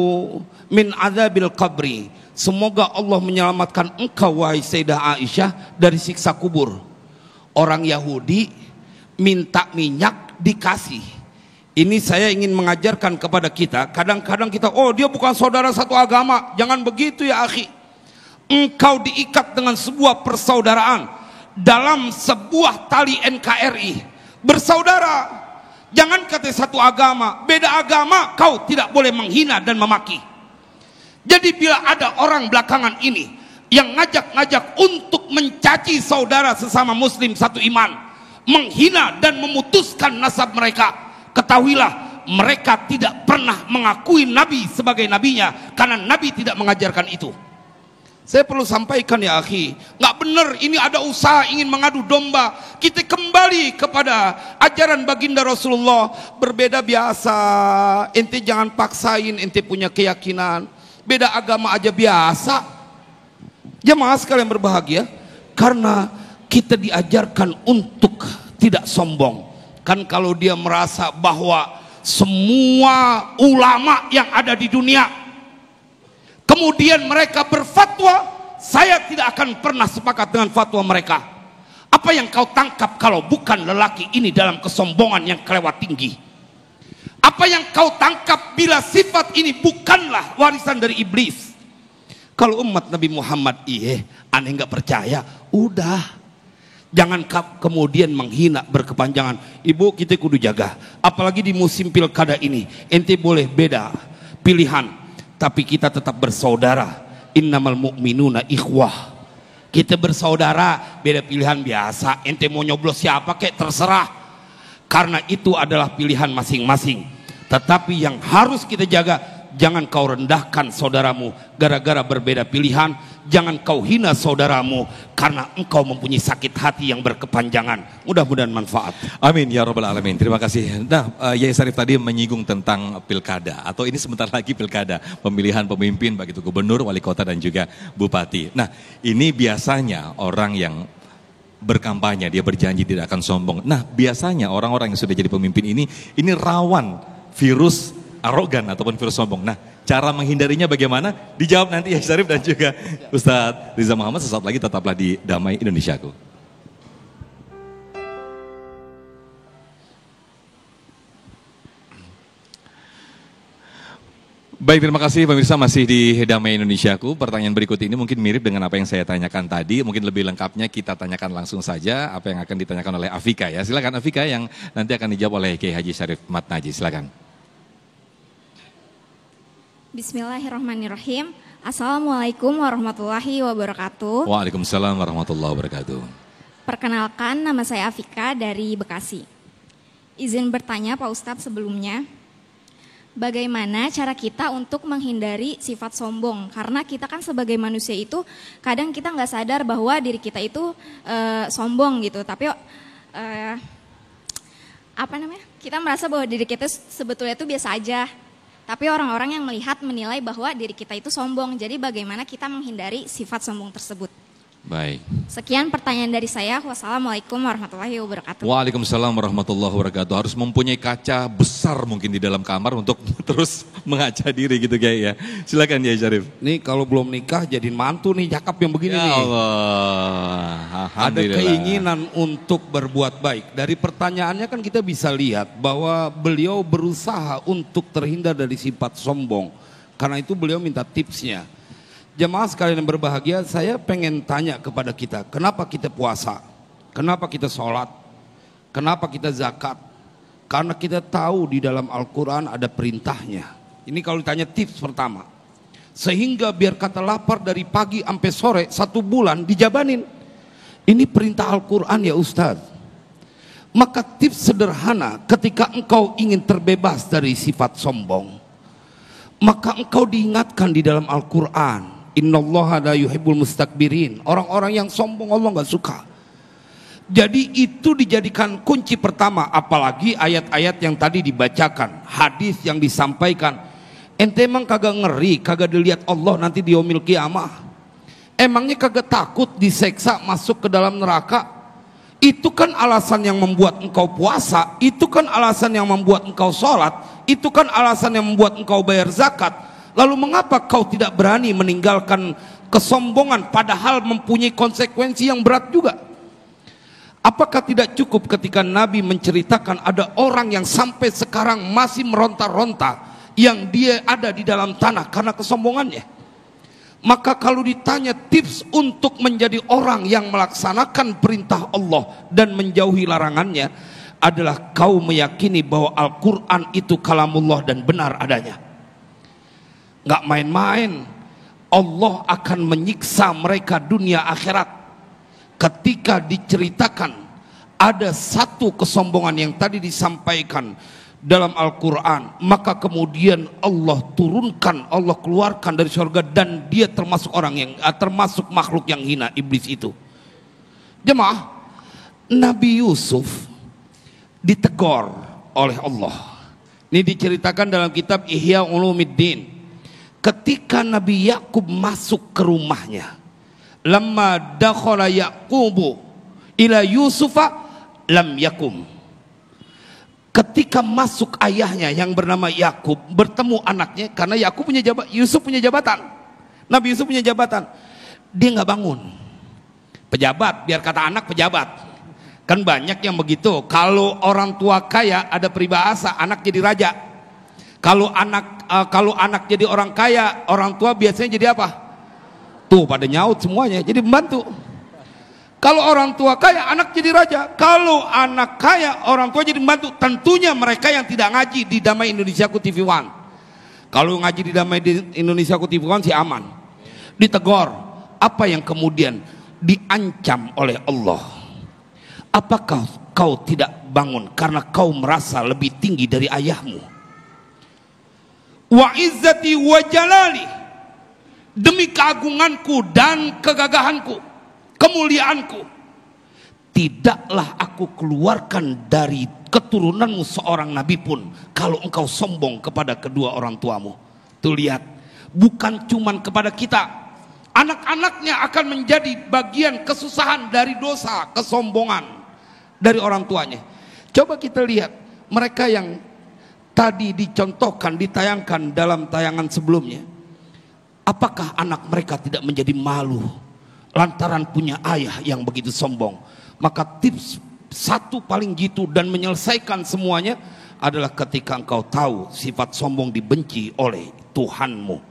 min azabil qabri, semoga Allah menyelamatkan engkau wahai Sayyidah Aisyah dari siksa kubur. Orang Yahudi minta minyak, dikasih. Ini saya ingin mengajarkan kepada kita, kadang-kadang kita, oh dia bukan saudara satu agama. Jangan begitu ya akhi. Engkau diikat dengan sebuah persaudaraan dalam sebuah tali NKRI, bersaudara. Jangan kata satu agama, beda agama kau tidak boleh menghina dan memaki. Jadi bila ada orang belakangan ini yang ngajak-ngajak untuk mencaci saudara sesama muslim satu iman, menghina dan memutuskan nasab mereka, ketahuilah mereka tidak pernah mengakui Nabi sebagai nabinya, karena Nabi tidak mengajarkan itu. Saya perlu sampaikan ya akhi, nggak benar ini ada usaha ingin mengadu domba. Kita kembali kepada ajaran baginda Rasulullah. Berbeda biasa, ente jangan paksain ente punya keyakinan. Beda agama aja biasa. Jemaah sekalian berbahagia, karena kita diajarkan untuk tidak sombong. Kan kalau dia merasa bahwa semua ulama yang ada di dunia, kemudian mereka berfatwa, saya tidak akan pernah sepakat dengan fatwa mereka. Apa yang kau tangkap kalau bukan lelaki ini dalam kesombongan yang kelewat tinggi? Apa yang kau tangkap bila sifat ini bukanlah warisan dari iblis? Kalau umat Nabi Muhammad, aneh nggak percaya, udah. Jangan kemudian menghina berkepanjangan. Ibu, kita kudu jaga. Apalagi di musim pilkada ini, ente boleh beda pilihan, tapi kita tetap bersaudara. Innamal mu'minuna ikhwah. Kita bersaudara, beda pilihan biasa. Ente mau nyoblos siapa kek terserah. Karena itu adalah pilihan masing-masing. Tetapi yang harus kita jaga, jangan kau rendahkan saudaramu gara-gara berbeda pilihan. Jangan kau hina saudaramu karena engkau mempunyai sakit hati yang berkepanjangan. Mudah-mudahan manfaat. Amin ya rabbal alamin. Terima kasih. Nah, Yai Sarif tadi menyinggung tentang pilkada, atau ini sebentar lagi pilkada, pemilihan pemimpin baik itu gubernur, wali kota dan juga bupati. Nah, ini biasanya orang yang berkampanye, dia berjanji tidak akan sombong. Nah, biasanya orang-orang yang sudah jadi pemimpin ini rawan virus arogan ataupun virus sombong. Nah, cara menghindarinya bagaimana? Dijawab nanti ya Syarif dan juga Ustadz Riza Muhammad. Sesaat lagi tetaplah di Damai Indonesiaku. Baik, terima kasih pemirsa, masih di Damai Indonesiaku. Pertanyaan berikut ini mungkin mirip dengan apa yang saya tanyakan tadi. Mungkin lebih lengkapnya kita tanyakan langsung saja apa yang akan ditanyakan oleh Afika ya. Silakan Afika yang nanti akan dijawab oleh Kiai Haji Syarif Matnaji. Silakan. Bismillahirrahmanirrahim. Assalamualaikum warahmatullahi wabarakatuh. Waalaikumsalam warahmatullahi wabarakatuh. Perkenalkan, nama saya Afika dari Bekasi. Izin bertanya Pak Ustadz sebelumnya. Bagaimana cara kita untuk menghindari sifat sombong? Karena kita kan sebagai manusia itu kadang kita nggak sadar bahwa diri kita itu sombong gitu. Tapi kita merasa bahwa diri kita sebetulnya itu biasa aja. Tapi orang-orang yang melihat menilai bahwa diri kita itu sombong. Jadi bagaimana kita menghindari sifat sombong tersebut? Baik. Sekian pertanyaan dari saya. Wassalamualaikum warahmatullahi wabarakatuh. Waalaikumsalam warahmatullahi wabarakatuh. Harus mempunyai kaca besar mungkin di dalam kamar untuk terus mengaca diri gitu kayak ya. Silakan ya Syarif. Nih kalau belum nikah jadiin mantu nih cakep yang begini Ya nih. Allah. Ada keinginan untuk berbuat baik. Dari pertanyaannya kan kita bisa lihat bahwa beliau berusaha untuk terhindar dari sifat sombong. Karena itu beliau minta tipsnya. Jemaah sekalian yang berbahagia, saya pengen tanya kepada kita, kenapa kita puasa? Kenapa kita sholat? Kenapa kita zakat? Karena kita tahu di dalam Al-Quran ada perintahnya. Ini kalau ditanya tips pertama. Sehingga biar kata lapar dari pagi sampai sore 1 bulan dijabanin. Ini perintah Al-Quran ya Ustaz. Maka tips sederhana ketika engkau ingin terbebas dari sifat sombong, maka engkau diingatkan di dalam Al-Quran. Innallaha la yuhibbul mustakbirin. Orang-orang yang sombong Allah gak suka. Jadi itu dijadikan kunci pertama. Apalagi ayat-ayat yang tadi dibacakan, hadis yang disampaikan. Ente emang kagak ngeri, kagak dilihat Allah nanti di yaumil qiyamah? Emangnya kagak takut diseksa masuk ke dalam neraka? Itu kan alasan yang membuat engkau puasa. Itu kan alasan yang membuat engkau sholat. Itu kan alasan yang membuat engkau bayar zakat. Lalu mengapa kau tidak berani meninggalkan kesombongan padahal mempunyai konsekuensi yang berat juga? Apakah tidak cukup ketika Nabi menceritakan ada orang yang sampai sekarang masih meronta-ronta yang dia ada di dalam tanah karena kesombongannya? Maka kalau ditanya tips untuk menjadi orang yang melaksanakan perintah Allah dan menjauhi larangannya adalah kau meyakini bahwa Al-Quran itu kalamullah dan benar adanya. Gak main-main, Allah akan menyiksa mereka dunia akhirat ketika diceritakan ada satu kesombongan yang tadi disampaikan dalam Al-Quran. Maka kemudian Allah turunkan, Allah keluarkan dari surga dan dia termasuk termasuk makhluk yang hina, iblis itu. Jemaah, Nabi Yusuf ditegur oleh Allah. Ini diceritakan dalam kitab Ihya Ulumuddin. Ketika Nabi Yakub masuk ke rumahnya, lamma dakhala Yaqubu ila Yusufa lam yakum. Ketika masuk ayahnya yang bernama Yakub bertemu anaknya, karena Yusuf punya jabatan. Nabi Yusuf punya jabatan. Dia nggak bangun. Pejabat, biar kata anak pejabat. Kan banyak yang begitu. Kalau orang tua kaya ada peribahasa anak jadi raja. Kalau anak jadi orang kaya, orang tua biasanya jadi apa? Tuh pada nyaut semuanya, jadi pembantu. Kalau orang tua kaya, anak jadi raja. Kalau anak kaya, orang tua jadi pembantu. Tentunya mereka yang tidak ngaji di Damai Indonesiaku TV One. Kalau ngaji di Damai Indonesiaku TV One sih aman. Ditegur, apa yang kemudian diancam oleh Allah? Apakah kau tidak bangun karena kau merasa lebih tinggi dari ayahmu? Wa izzati wa jalali, demi keagunganku dan kegagahanku, kemuliaanku, tidaklah aku keluarkan dari keturunanmu seorang nabi pun kalau engkau sombong kepada kedua orang tuamu. Tuh lihat, bukan cuman kepada kita, anak-anaknya akan menjadi bagian kesusahan dari dosa kesombongan dari orang tuanya. Coba kita lihat mereka yang tadi dicontohkan, ditayangkan dalam tayangan sebelumnya, apakah anak mereka tidak menjadi malu lantaran punya ayah yang begitu sombong? Maka tips satu paling jitu dan menyelesaikan semuanya adalah ketika engkau tahu sifat sombong dibenci oleh Tuhanmu,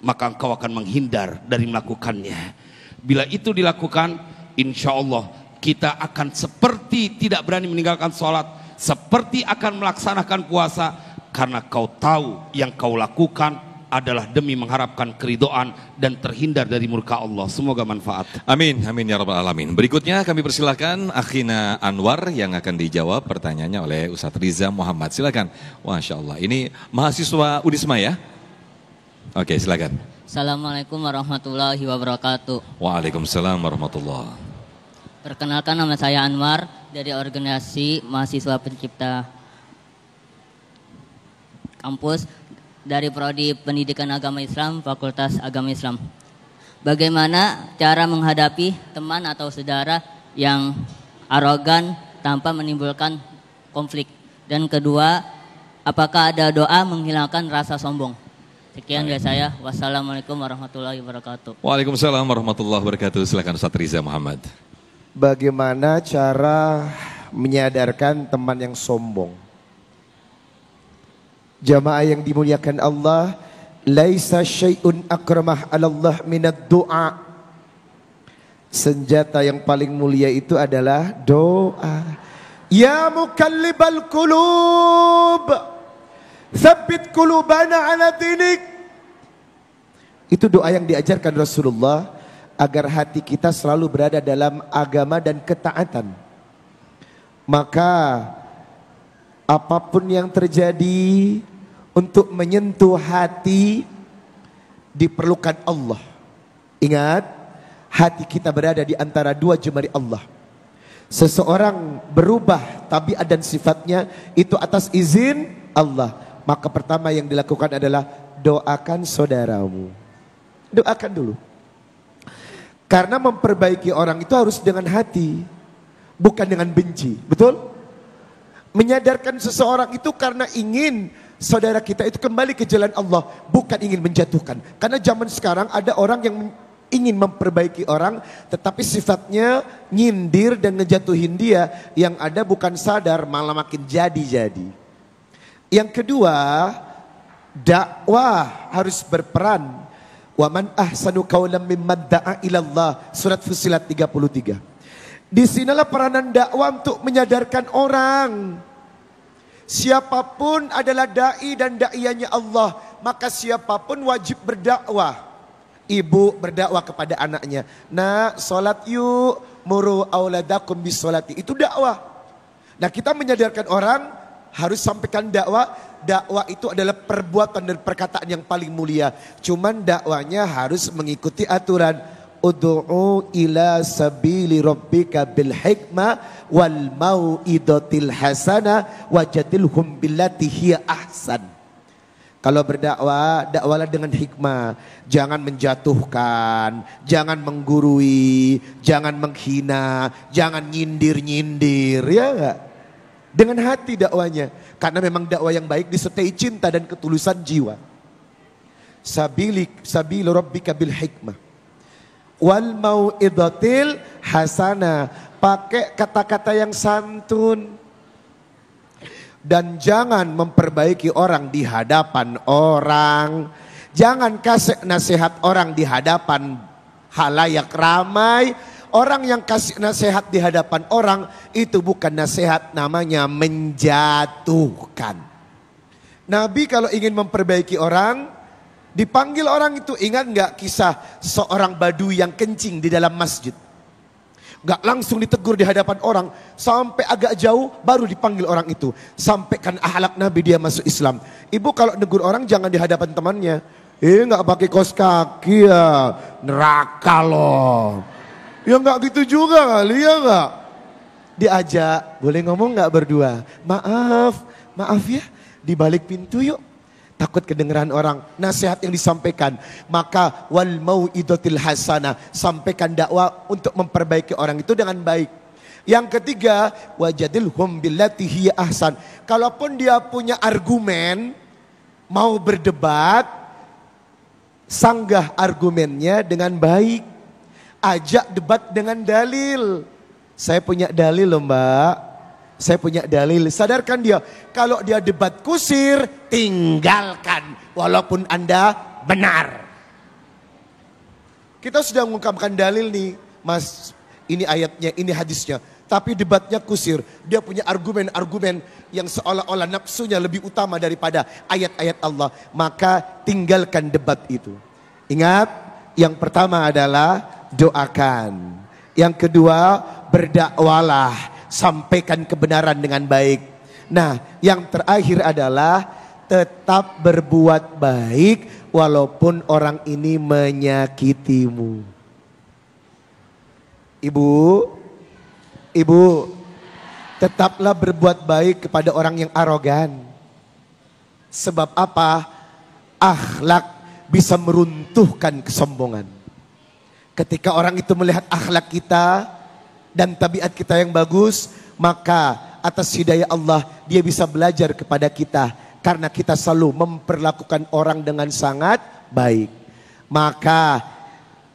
maka engkau akan menghindar dari melakukannya. Bila itu dilakukan, insya Allah kita akan seperti tidak berani meninggalkan sholat, seperti akan melaksanakan puasa, karena kau tahu yang kau lakukan adalah demi mengharapkan keridhaan dan terhindar dari murka Allah. Semoga manfaat. Amin, amin ya rabbal alamin. Berikutnya kami persilakan Akhina Anwar yang akan dijawab pertanyaannya oleh Ustadz Riza Muhammad. Silakan. Masya Allah, ini mahasiswa Unisma ya? Oke, silakan. Assalamualaikum warahmatullahi wabarakatuh. Waalaikumsalam warahmatullahi. Perkenalkan, nama saya Anwar dari organisasi mahasiswa pencipta kampus dari Prodi Pendidikan Agama Islam, Fakultas Agama Islam. Bagaimana cara menghadapi teman atau saudara yang arogan tanpa menimbulkan konflik? Dan kedua, apakah ada doa menghilangkan rasa sombong? Sekian dari saya. Wassalamualaikum warahmatullahi wabarakatuh. Waalaikumsalam warahmatullahi wabarakatuh. Silakan Ustadz Riza Muhammad. Bagaimana cara menyadarkan teman yang sombong? Jamaah yang dimuliakan Allah, laisa syai'un akramah 'ala Allah minad du'a. Senjata yang paling mulia itu adalah doa. Ya mukallibal qulub, tsabbit qulubana 'ala dinik. Itu doa yang diajarkan Rasulullah agar hati kita selalu berada dalam agama dan ketaatan. Maka apapun yang terjadi, untuk menyentuh hati diperlukan Allah. Ingat, hati kita berada di antara dua jemari Allah. Seseorang berubah tabiat dan sifatnya itu atas izin Allah. Maka pertama yang dilakukan adalah doakan saudaramu. Doakan dulu. Karena memperbaiki orang itu harus dengan hati, bukan dengan benci. Betul? Menyadarkan seseorang itu karena ingin saudara kita itu kembali ke jalan Allah, bukan ingin menjatuhkan. Karena zaman sekarang ada orang yang ingin memperbaiki orang, tetapi sifatnya nyindir dan ngejatuhin dia. Yang ada bukan sadar, malah makin jadi-jadi. Yang kedua, dakwah harus berperan. Wa man ahsanu qawlan mimman da'a ilallah. Surat Fussilat 33. Disinilah peranan dakwah untuk menyadarkan orang. Siapapun adalah da'i dan da'iyanya Allah, maka siapapun wajib berdakwah. Ibu berdakwah kepada anaknya, nak sholat yuk, muru auladakum bisolati. Itu dakwah. Nah, kita menyadarkan orang harus sampaikan dakwah. Dakwah itu adalah perbuatan dan perkataan yang paling mulia. Cuman dakwanya harus mengikuti aturan. Ud'u ila sabili rabbika bil hikmah wal mau'idatil hasanah wajadilhum billati hiya ahsan. Kalau berdakwah, dakwalah dengan hikmah. Jangan menjatuhkan, jangan menggurui, jangan menghina, jangan nyindir-nyindir, ya enggak? Dengan hati dakwanya. Karena memang dakwah yang baik disertai cinta dan ketulusan jiwa. Sabili rabbika bil hikmah wal mau'idatil hasanah, pakai kata-kata yang santun. Dan jangan memperbaiki orang di hadapan orang. Jangan kasih nasihat orang di hadapan halayak ramai. Orang yang kasih nasihat di hadapan orang itu bukan nasihat, namanya menjatuhkan. Nabi kalau ingin memperbaiki orang, dipanggil orang itu, ingat nggak kisah seorang Badui yang kencing di dalam masjid? Nggak langsung ditegur di hadapan orang, sampai agak jauh baru dipanggil orang itu. Sampaikan akhlak Nabi dia masuk Islam. Ibu kalau negur orang jangan di hadapan temannya. Nggak pakai kaos kaki ya, neraka loh. Ya nggak gitu juga kali ya nggak. Diajak, boleh ngomong nggak berdua? Maaf ya, di balik pintu yuk. Takut kedengeran orang, nasihat yang disampaikan. Maka wal mau'idatil hasanah, sampaikan dakwah untuk memperbaiki orang itu dengan baik. Yang ketiga, wajadilhum billati hiya ahsan, kalaupun dia punya argumen, mau berdebat, sanggah argumennya dengan baik. Ajak debat dengan dalil. Saya punya dalil loh mbak. Saya punya dalil. Sadarkan dia. Kalau dia debat kusir, tinggalkan. Walaupun Anda benar. Kita sudah mengungkapkan dalil nih. Mas, ini ayatnya, ini hadisnya. Tapi debatnya kusir. Dia punya argumen-argumen yang seolah-olah nafsunya lebih utama daripada ayat-ayat Allah. Maka tinggalkan debat itu. Ingat, yang pertama adalah doakan. Yang kedua, berdakwalah, sampaikan kebenaran dengan baik. Nah, yang terakhir adalah tetap berbuat baik walaupun orang ini menyakitimu. Ibu, tetaplah berbuat baik kepada orang yang arogan. Sebab apa? Akhlak bisa meruntuhkan kesombongan. Ketika orang itu melihat akhlak kita dan tabiat kita yang bagus, maka atas hidayah Allah dia bisa belajar kepada kita. Karena kita selalu memperlakukan orang dengan sangat baik. Maka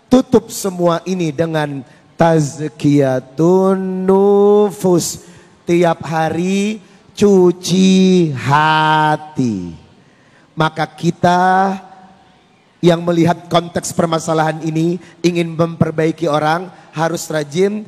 tutup semua ini dengan tazkiyatun nufus. Tiap hari cuci hati. Maka kita yang melihat konteks permasalahan ini, ingin memperbaiki orang, harus rajin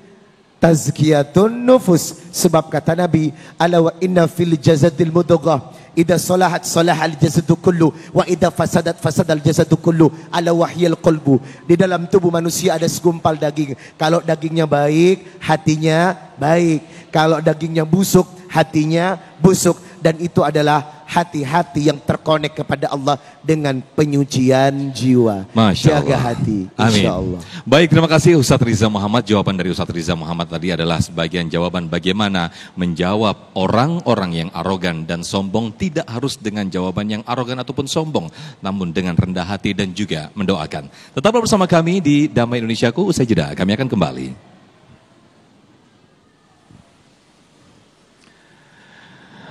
tazkiyatun nufus. Sebab kata Nabi, ala wa inna fil jazadil mudoghah, idza salahat salahal jasadu kullu, wa idza fasadat fasadal jasadu kullu, ala wahyal qalbu. Di dalam tubuh manusia ada segumpal daging. Kalau dagingnya baik, hatinya baik. Kalau dagingnya busuk, hatinya busuk. Dan itu adalah hati-hati yang terkonek kepada Allah dengan penyucian jiwa. Masya Jaga Allah. hati, Amin. insya Allah. Baik, terima kasih Ustadz Riza Muhammad. Jawaban dari Ustadz Riza Muhammad tadi adalah sebagian jawaban bagaimana menjawab orang-orang yang arogan dan sombong. Tidak harus dengan jawaban yang arogan ataupun sombong, namun dengan rendah hati dan juga mendoakan. Tetaplah bersama kami di Damai Indonesiaku. Usai jeda, kami akan kembali.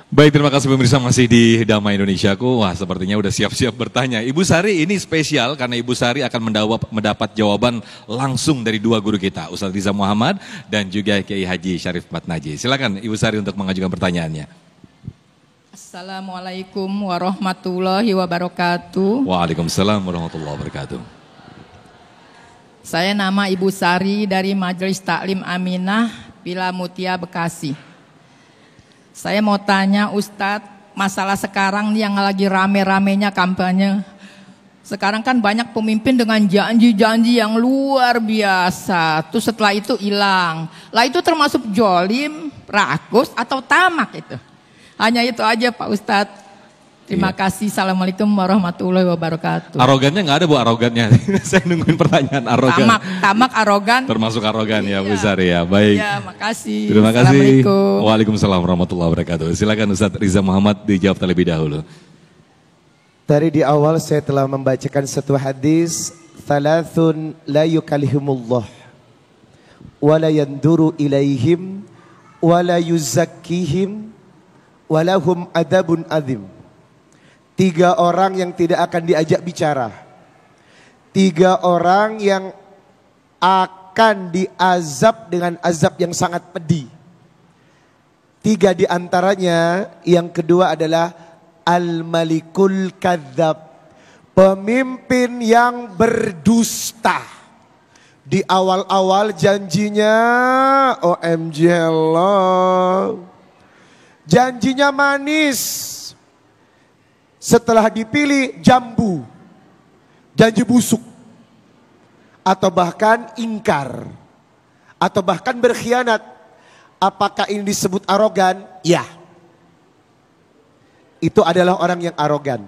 Baik, terima kasih pemirsa masih di Damai Indonesiaku. Wah, sepertinya udah siap-siap bertanya. Ibu Sari ini spesial karena Ibu Sari akan mendapat jawaban langsung dari dua guru kita, Ustadz Riza Muhammad dan juga Kiai Haji Syarif Matnaji. Silakan Ibu Sari untuk mengajukan pertanyaannya. Assalamualaikum warahmatullahi wabarakatuh. Waalaikumsalam warahmatullahi wabarakatuh. Saya nama Ibu Sari dari Majelis Taklim Aminah, Pila Mutia, Bekasi. Saya mau tanya Ustadz, masalah sekarang yang lagi rame-ramenya kampanye. Sekarang kan banyak pemimpin dengan janji-janji yang luar biasa. Terus setelah itu hilang. Lah itu termasuk jolim, rakus atau tamak itu. Hanya itu aja Pak Ustadz. Terima kasih. Assalamualaikum warahmatullahi wabarakatuh. Arogannya nggak ada Bu, arogannya. Saya nungguin pertanyaan arogan. Tamak arogan. Termasuk arogan ya Bu Sari ya. Baik. Ya, makasih. Terima kasih. Assalamualaikum. Waalaikumsalam warahmatullahi wabarakatuh. Silakan Ustadz Riza Muhammad dijawab terlebih dahulu. Tadi di awal saya telah membacakan satu hadis, thalathun la yukalihumullah wa la yanduru ilaihim wa la yuzakkihim wa lahum adabun azim. 3 orang yang tidak akan diajak bicara. 3 orang yang akan diazab dengan azab yang sangat pedih. 3 di antaranya, yang kedua adalah al-malikul kadzab, pemimpin yang berdusta. Di awal-awal janjinya OMG Allah, janjinya manis. Setelah dipilih jambu, janji busuk, atau bahkan ingkar, atau bahkan berkhianat. Apakah ini disebut arogan? Ya. Itu adalah orang yang arogan.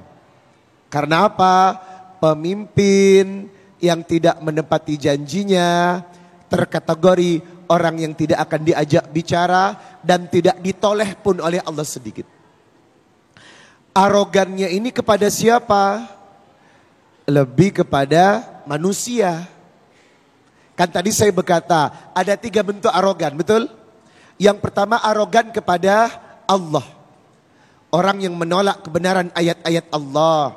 Karena apa? Pemimpin yang tidak menepati janjinya terkategori orang yang tidak akan diajak bicara dan tidak ditoleh pun oleh Allah sedikit. Arogannya ini kepada siapa? Lebih kepada manusia. Kan tadi saya berkata ada 3 bentuk arogan, betul? Yang pertama arogan kepada Allah. orang yang menolak kebenaran ayat-ayat Allah,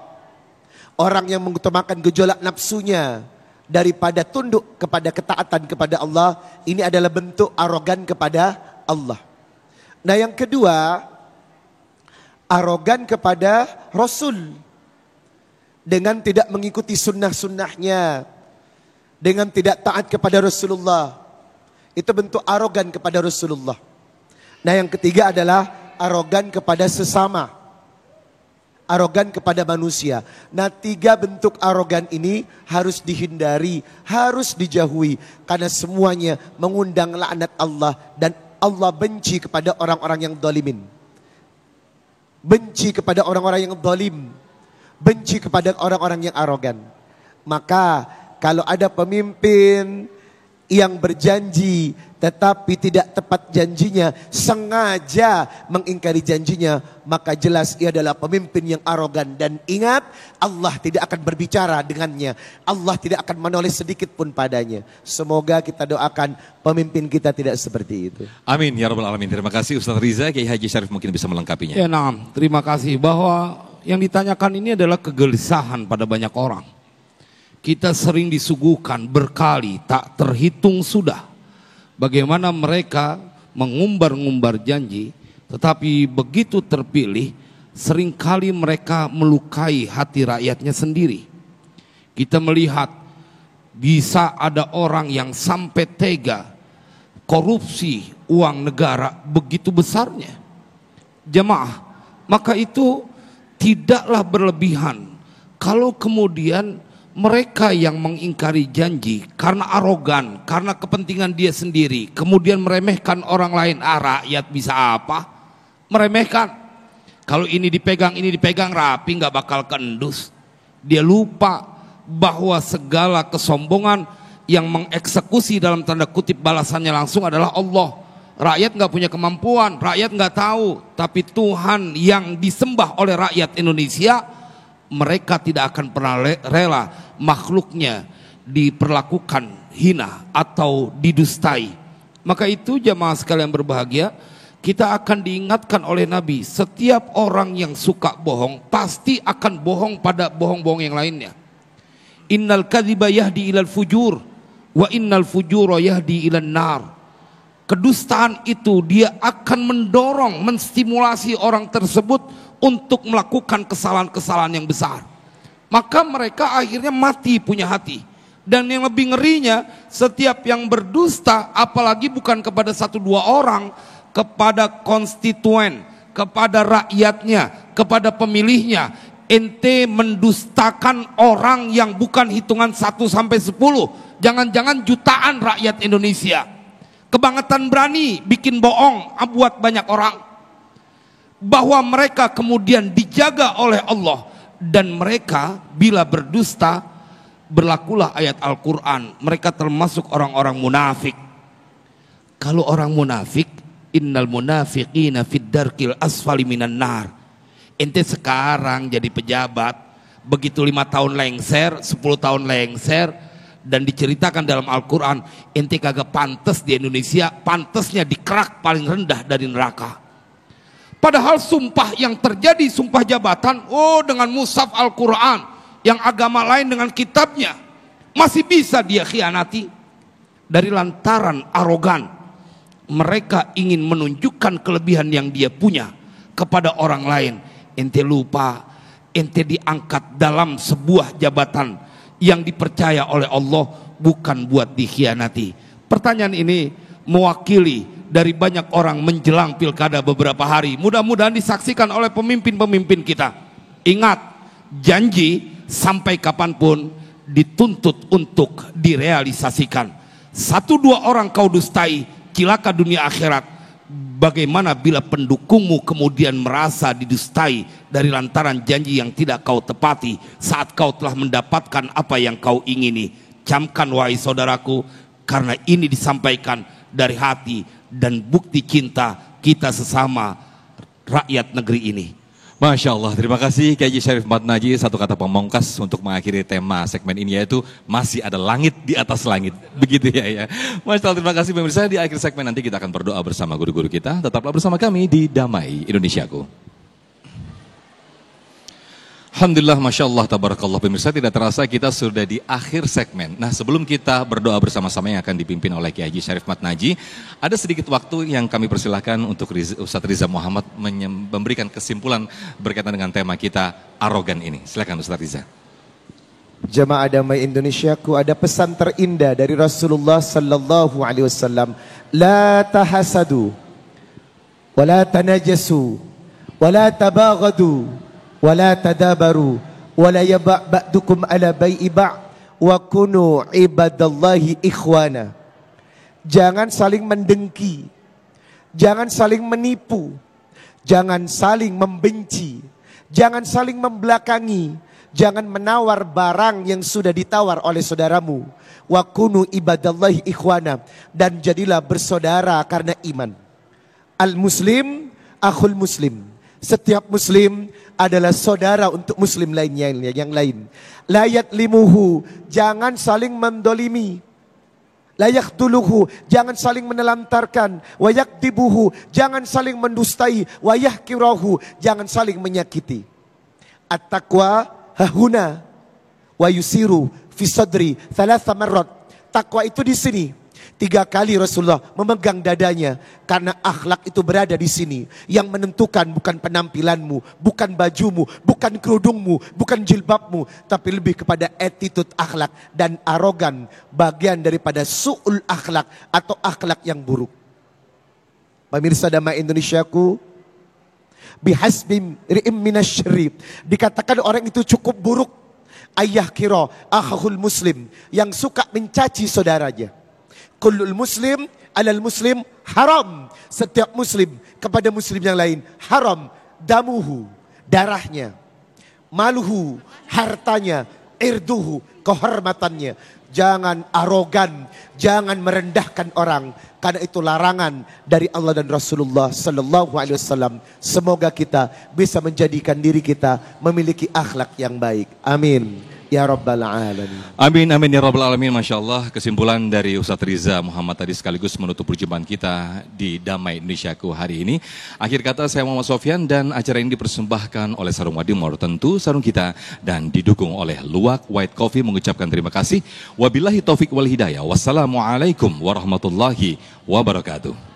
orang yang mengutamakan gejolak nafsunya daripada tunduk kepada ketaatan kepada Allah, ini adalah bentuk arogan kepada Allah. Nah yang kedua, arogan kepada Rasul dengan tidak mengikuti sunnah-sunnahnya, dengan tidak taat kepada Rasulullah. Itu bentuk arogan kepada Rasulullah. Nah yang ketiga adalah arogan kepada sesama, arogan kepada manusia. Nah 3 bentuk arogan ini harus dihindari, harus dijauhi, karena semuanya mengundang laknat Allah, dan Allah benci kepada orang-orang yang zalimin, benci kepada orang-orang yang zalim, benci kepada orang-orang yang arogan. Maka kalau ada pemimpin yang berjanji tetapi tidak tepat janjinya, sengaja mengingkari janjinya, maka jelas ia adalah pemimpin yang arogan. Dan ingat, Allah tidak akan berbicara dengannya, Allah tidak akan menoleh sedikit pun padanya. Semoga kita doakan pemimpin kita tidak seperti itu. Amin ya rabbal alamin. Terima kasih Ustaz Riza. Kiai Haji Syarif mungkin bisa melengkapinya. Ya, nah, terima kasih. Bahwa yang ditanyakan ini adalah kegelisahan pada banyak orang. Kita sering disuguhkan berkali tak terhitung sudah bagaimana mereka mengumbar-ngumbar janji, tetapi begitu terpilih seringkali mereka melukai hati rakyatnya sendiri. Kita melihat bisa ada orang yang sampai tega korupsi uang negara begitu besarnya. Jemaah, maka itu tidaklah berlebihan kalau kemudian mereka yang mengingkari janji karena arogan, karena kepentingan dia sendiri, kemudian meremehkan orang lain. Rakyat bisa apa? Meremehkan. Kalau ini dipegang rapi, nggak bakal keendus. Dia lupa bahwa segala kesombongan yang mengeksekusi dalam tanda kutip balasannya langsung adalah Allah. Rakyat nggak punya kemampuan, rakyat nggak tahu, tapi Tuhan yang disembah oleh rakyat Indonesia, mereka tidak akan pernah rela makhluknya diperlakukan hina atau didustai. Maka itu jamaah sekalian berbahagia, kita akan diingatkan oleh Nabi, setiap orang yang suka bohong pasti akan bohong pada bohong-bohong yang lainnya. Innal kadhiba yahdi ilal fujur wa innal fujura yahdi ilan nar. Kedustaan itu dia akan mendorong, menstimulasi orang tersebut untuk melakukan kesalahan-kesalahan yang besar. Maka mereka akhirnya mati punya hati. Dan yang lebih ngerinya, setiap yang berdusta, apalagi bukan kepada 1-2 orang, kepada konstituen, kepada rakyatnya, kepada pemilihnya, ente mendustakan orang yang bukan hitungan 1-10, jangan-jangan jutaan rakyat Indonesia. Kebangetan berani bikin bohong buat banyak orang, bahwa mereka kemudian dijaga oleh Allah. Dan mereka bila berdusta, berlakulah ayat Al-Quran, mereka termasuk orang-orang munafik. Kalau orang munafik, innal munafiqina fid darkil asfali minan nar. Ente sekarang jadi pejabat, begitu 5 tahun lengser, 10 tahun lengser, dan diceritakan dalam Al-Quran, ente kagak pantas di Indonesia, pantasnya di kerak paling rendah dari neraka. Padahal sumpah yang terjadi, sumpah jabatan, dengan mushaf Al-Quran, yang agama lain dengan kitabnya, masih bisa dia khianati. Dari lantaran arogan, mereka ingin menunjukkan kelebihan yang dia punya kepada orang lain. Ente lupa, ente diangkat dalam sebuah jabatan yang dipercaya oleh Allah, bukan buat dikhianati. Pertanyaan ini mewakili dari banyak orang menjelang pilkada beberapa hari. Mudah-mudahan disaksikan oleh pemimpin-pemimpin kita. Ingat, janji sampai kapanpun dituntut untuk direalisasikan. 1-2 orang kau dustai, cilaka dunia akhirat. Bagaimana bila pendukungmu kemudian merasa didustai dari lantaran janji yang tidak kau tepati saat kau telah mendapatkan apa yang kau ingini. Camkan wahai saudaraku, karena ini disampaikan dari hati dan bukti cinta kita sesama rakyat negeri ini. Masya Allah, terima kasih Kiai Syarif Madnaji. Satu kata pemongkas untuk mengakhiri tema segmen ini, yaitu masih ada langit di atas langit. Begitu ya. Masya Allah, terima kasih pemirsa. Di akhir segmen nanti kita akan berdoa bersama guru-guru kita. Tetaplah bersama kami di Damai Indonesiaku. Alhamdulillah, Masya Allah, Tabarakallah. Pemirsa, tidak terasa kita sudah di akhir segmen. Nah, sebelum kita berdoa bersama-sama yang akan dipimpin oleh Kiai Haji Syarif Matnaji, ada sedikit waktu yang kami persilahkan untuk Ustadz Riza Muhammad memberikan kesimpulan berkaitan dengan tema kita, arogan ini. Silakan Ustadz Riza. Jamaah damai Indonesiaku, ada pesan terindah dari Rasulullah sallallahu alaihi wasallam. La tahasadu, wa la tanajasu, wa la tabaghadu, wa la tadabaru, wa la yaba' ba'dukum ala bai'i ba' wa kunu ibadallahi ikhwana. Jangan saling mendengki, jangan saling menipu, jangan saling membenci, jangan saling membelakangi, jangan menawar barang yang sudah ditawar oleh saudaramu. Wa kunu ibadallahi ikhwana, dan jadilah bersaudara karena iman. Al-muslim akhul muslim. Setiap muslim adalah saudara untuk muslim lainnya yang lain. La yatlimuhu, jangan saling mendolimi. La yakhduluhu, jangan saling menelantarkan. Wa yakdibuhu, jangan saling mendustai. Wa yahkirahu, jangan saling menyakiti. At-taqwa hahuna wa yusiru fi sadri thalatha marrat. Takwa itu di sini. 3 kali Rasulullah memegang dadanya, karena akhlak itu berada di sini. Yang menentukan bukan penampilanmu, bukan bajumu, bukan kerudungmu, bukan jilbabmu, tapi lebih kepada attitude akhlak. Dan arogan bagian daripada su'ul akhlak atau akhlak yang buruk. Pemirsa damai Indonesiaku, bihasbim ri'im minasyri, dikatakan orang itu cukup buruk. Ayah kira akhul muslim, yang suka mencaci saudaranya. Kullul muslim alal muslim haram. Setiap muslim kepada muslim yang lain haram. Damuhu, darahnya. Maluhu, hartanya. Irduhu, kehormatannya. Jangan arogan, jangan merendahkan orang, karena itu larangan dari Allah dan Rasulullah sallallahu alaihi wasallam. Semoga kita bisa menjadikan diri kita memiliki akhlak yang baik. Amin ya rabbal alamin. Amin, amin ya rabbal alamin. Masya Allah, kesimpulan dari Ustadz Riza Muhammad tadi sekaligus menutup perjumpaan kita di Damai Indonesiaku hari ini. Akhir kata, saya Muhammad Sofyan, dan acara ini dipersembahkan oleh Sarung Wadimor, tentu sarung kita, dan didukung oleh Luwak White Coffee. Mengucapkan terima kasih. Wabillahi taufik wal hidayah. Wassalamualaikum warahmatullahi wabarakatuh.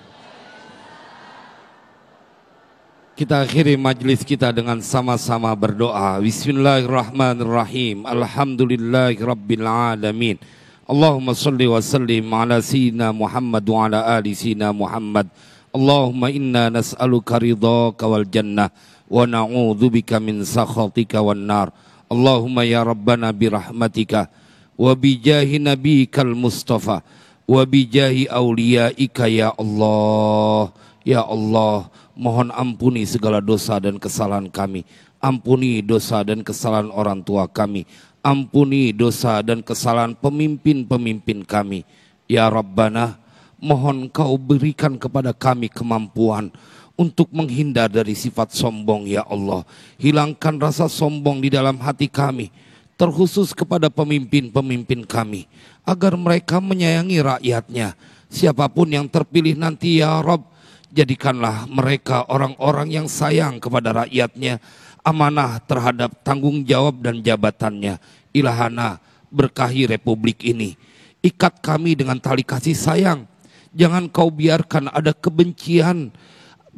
Kita akhiri majlis kita dengan sama-sama berdoa. Bismillahirrahmanirrahim. Alhamdulillahirabbil alamin. Allahumma salli wa sallim ala sayyidina Muhammad wa ala ali sayyidina Muhammad. Allahumma inna nas'aluka ridhaka wal jannah wa na'udzubika min sakhatika wan nar. Allahumma ya rabbana bi rahmatika wa bi jahi nabiyikal mustafa wa bi jahi auliyaika ya Allah. Ya Allah, mohon ampuni segala dosa dan kesalahan kami. Ampuni dosa dan kesalahan orang tua kami. Ampuni dosa dan kesalahan pemimpin-pemimpin kami. Ya Rabbana, mohon Kau berikan kepada kami kemampuan untuk menghindar dari sifat sombong ya Allah. Hilangkan rasa sombong di dalam hati kami, terkhusus kepada pemimpin-pemimpin kami, agar mereka menyayangi rakyatnya. Siapapun yang terpilih nanti ya Rabb, jadikanlah mereka orang-orang yang sayang kepada rakyatnya, amanah terhadap tanggung jawab dan jabatannya. Ilahana, berkahi republik ini. Ikat kami dengan tali kasih sayang. Jangan Kau biarkan ada kebencian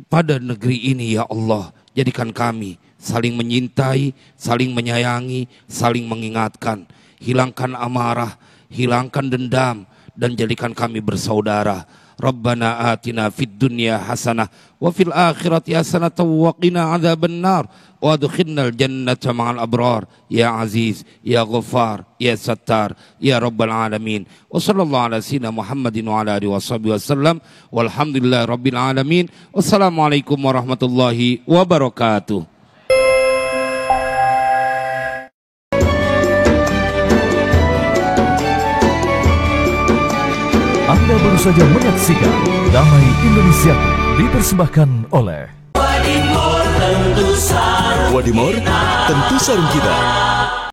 pada negeri ini ya Allah. Jadikan kami saling menyintai, saling menyayangi, saling mengingatkan. Hilangkan amarah, hilangkan dendam, dan jadikan kami bersaudara. Rabbana atina fid dunya hasanah wa fil akhirati hasanah wa qina adzabannar wa adkhilnal jannata ma'al abrar ya aziz ya ghaffar ya sattar ya rabbal alamin. Wa sallallahu ala sayyidina Muhammadin wa ala alihi washabihi wasallam walhamdulillahi rabbil alamin. Wassalamualaikum warahmatullahi wabarakatuh. Anda baru saja menyaksikan Damai Indonesiaku, dipersembahkan oleh Wadimor, tentu sarung kita.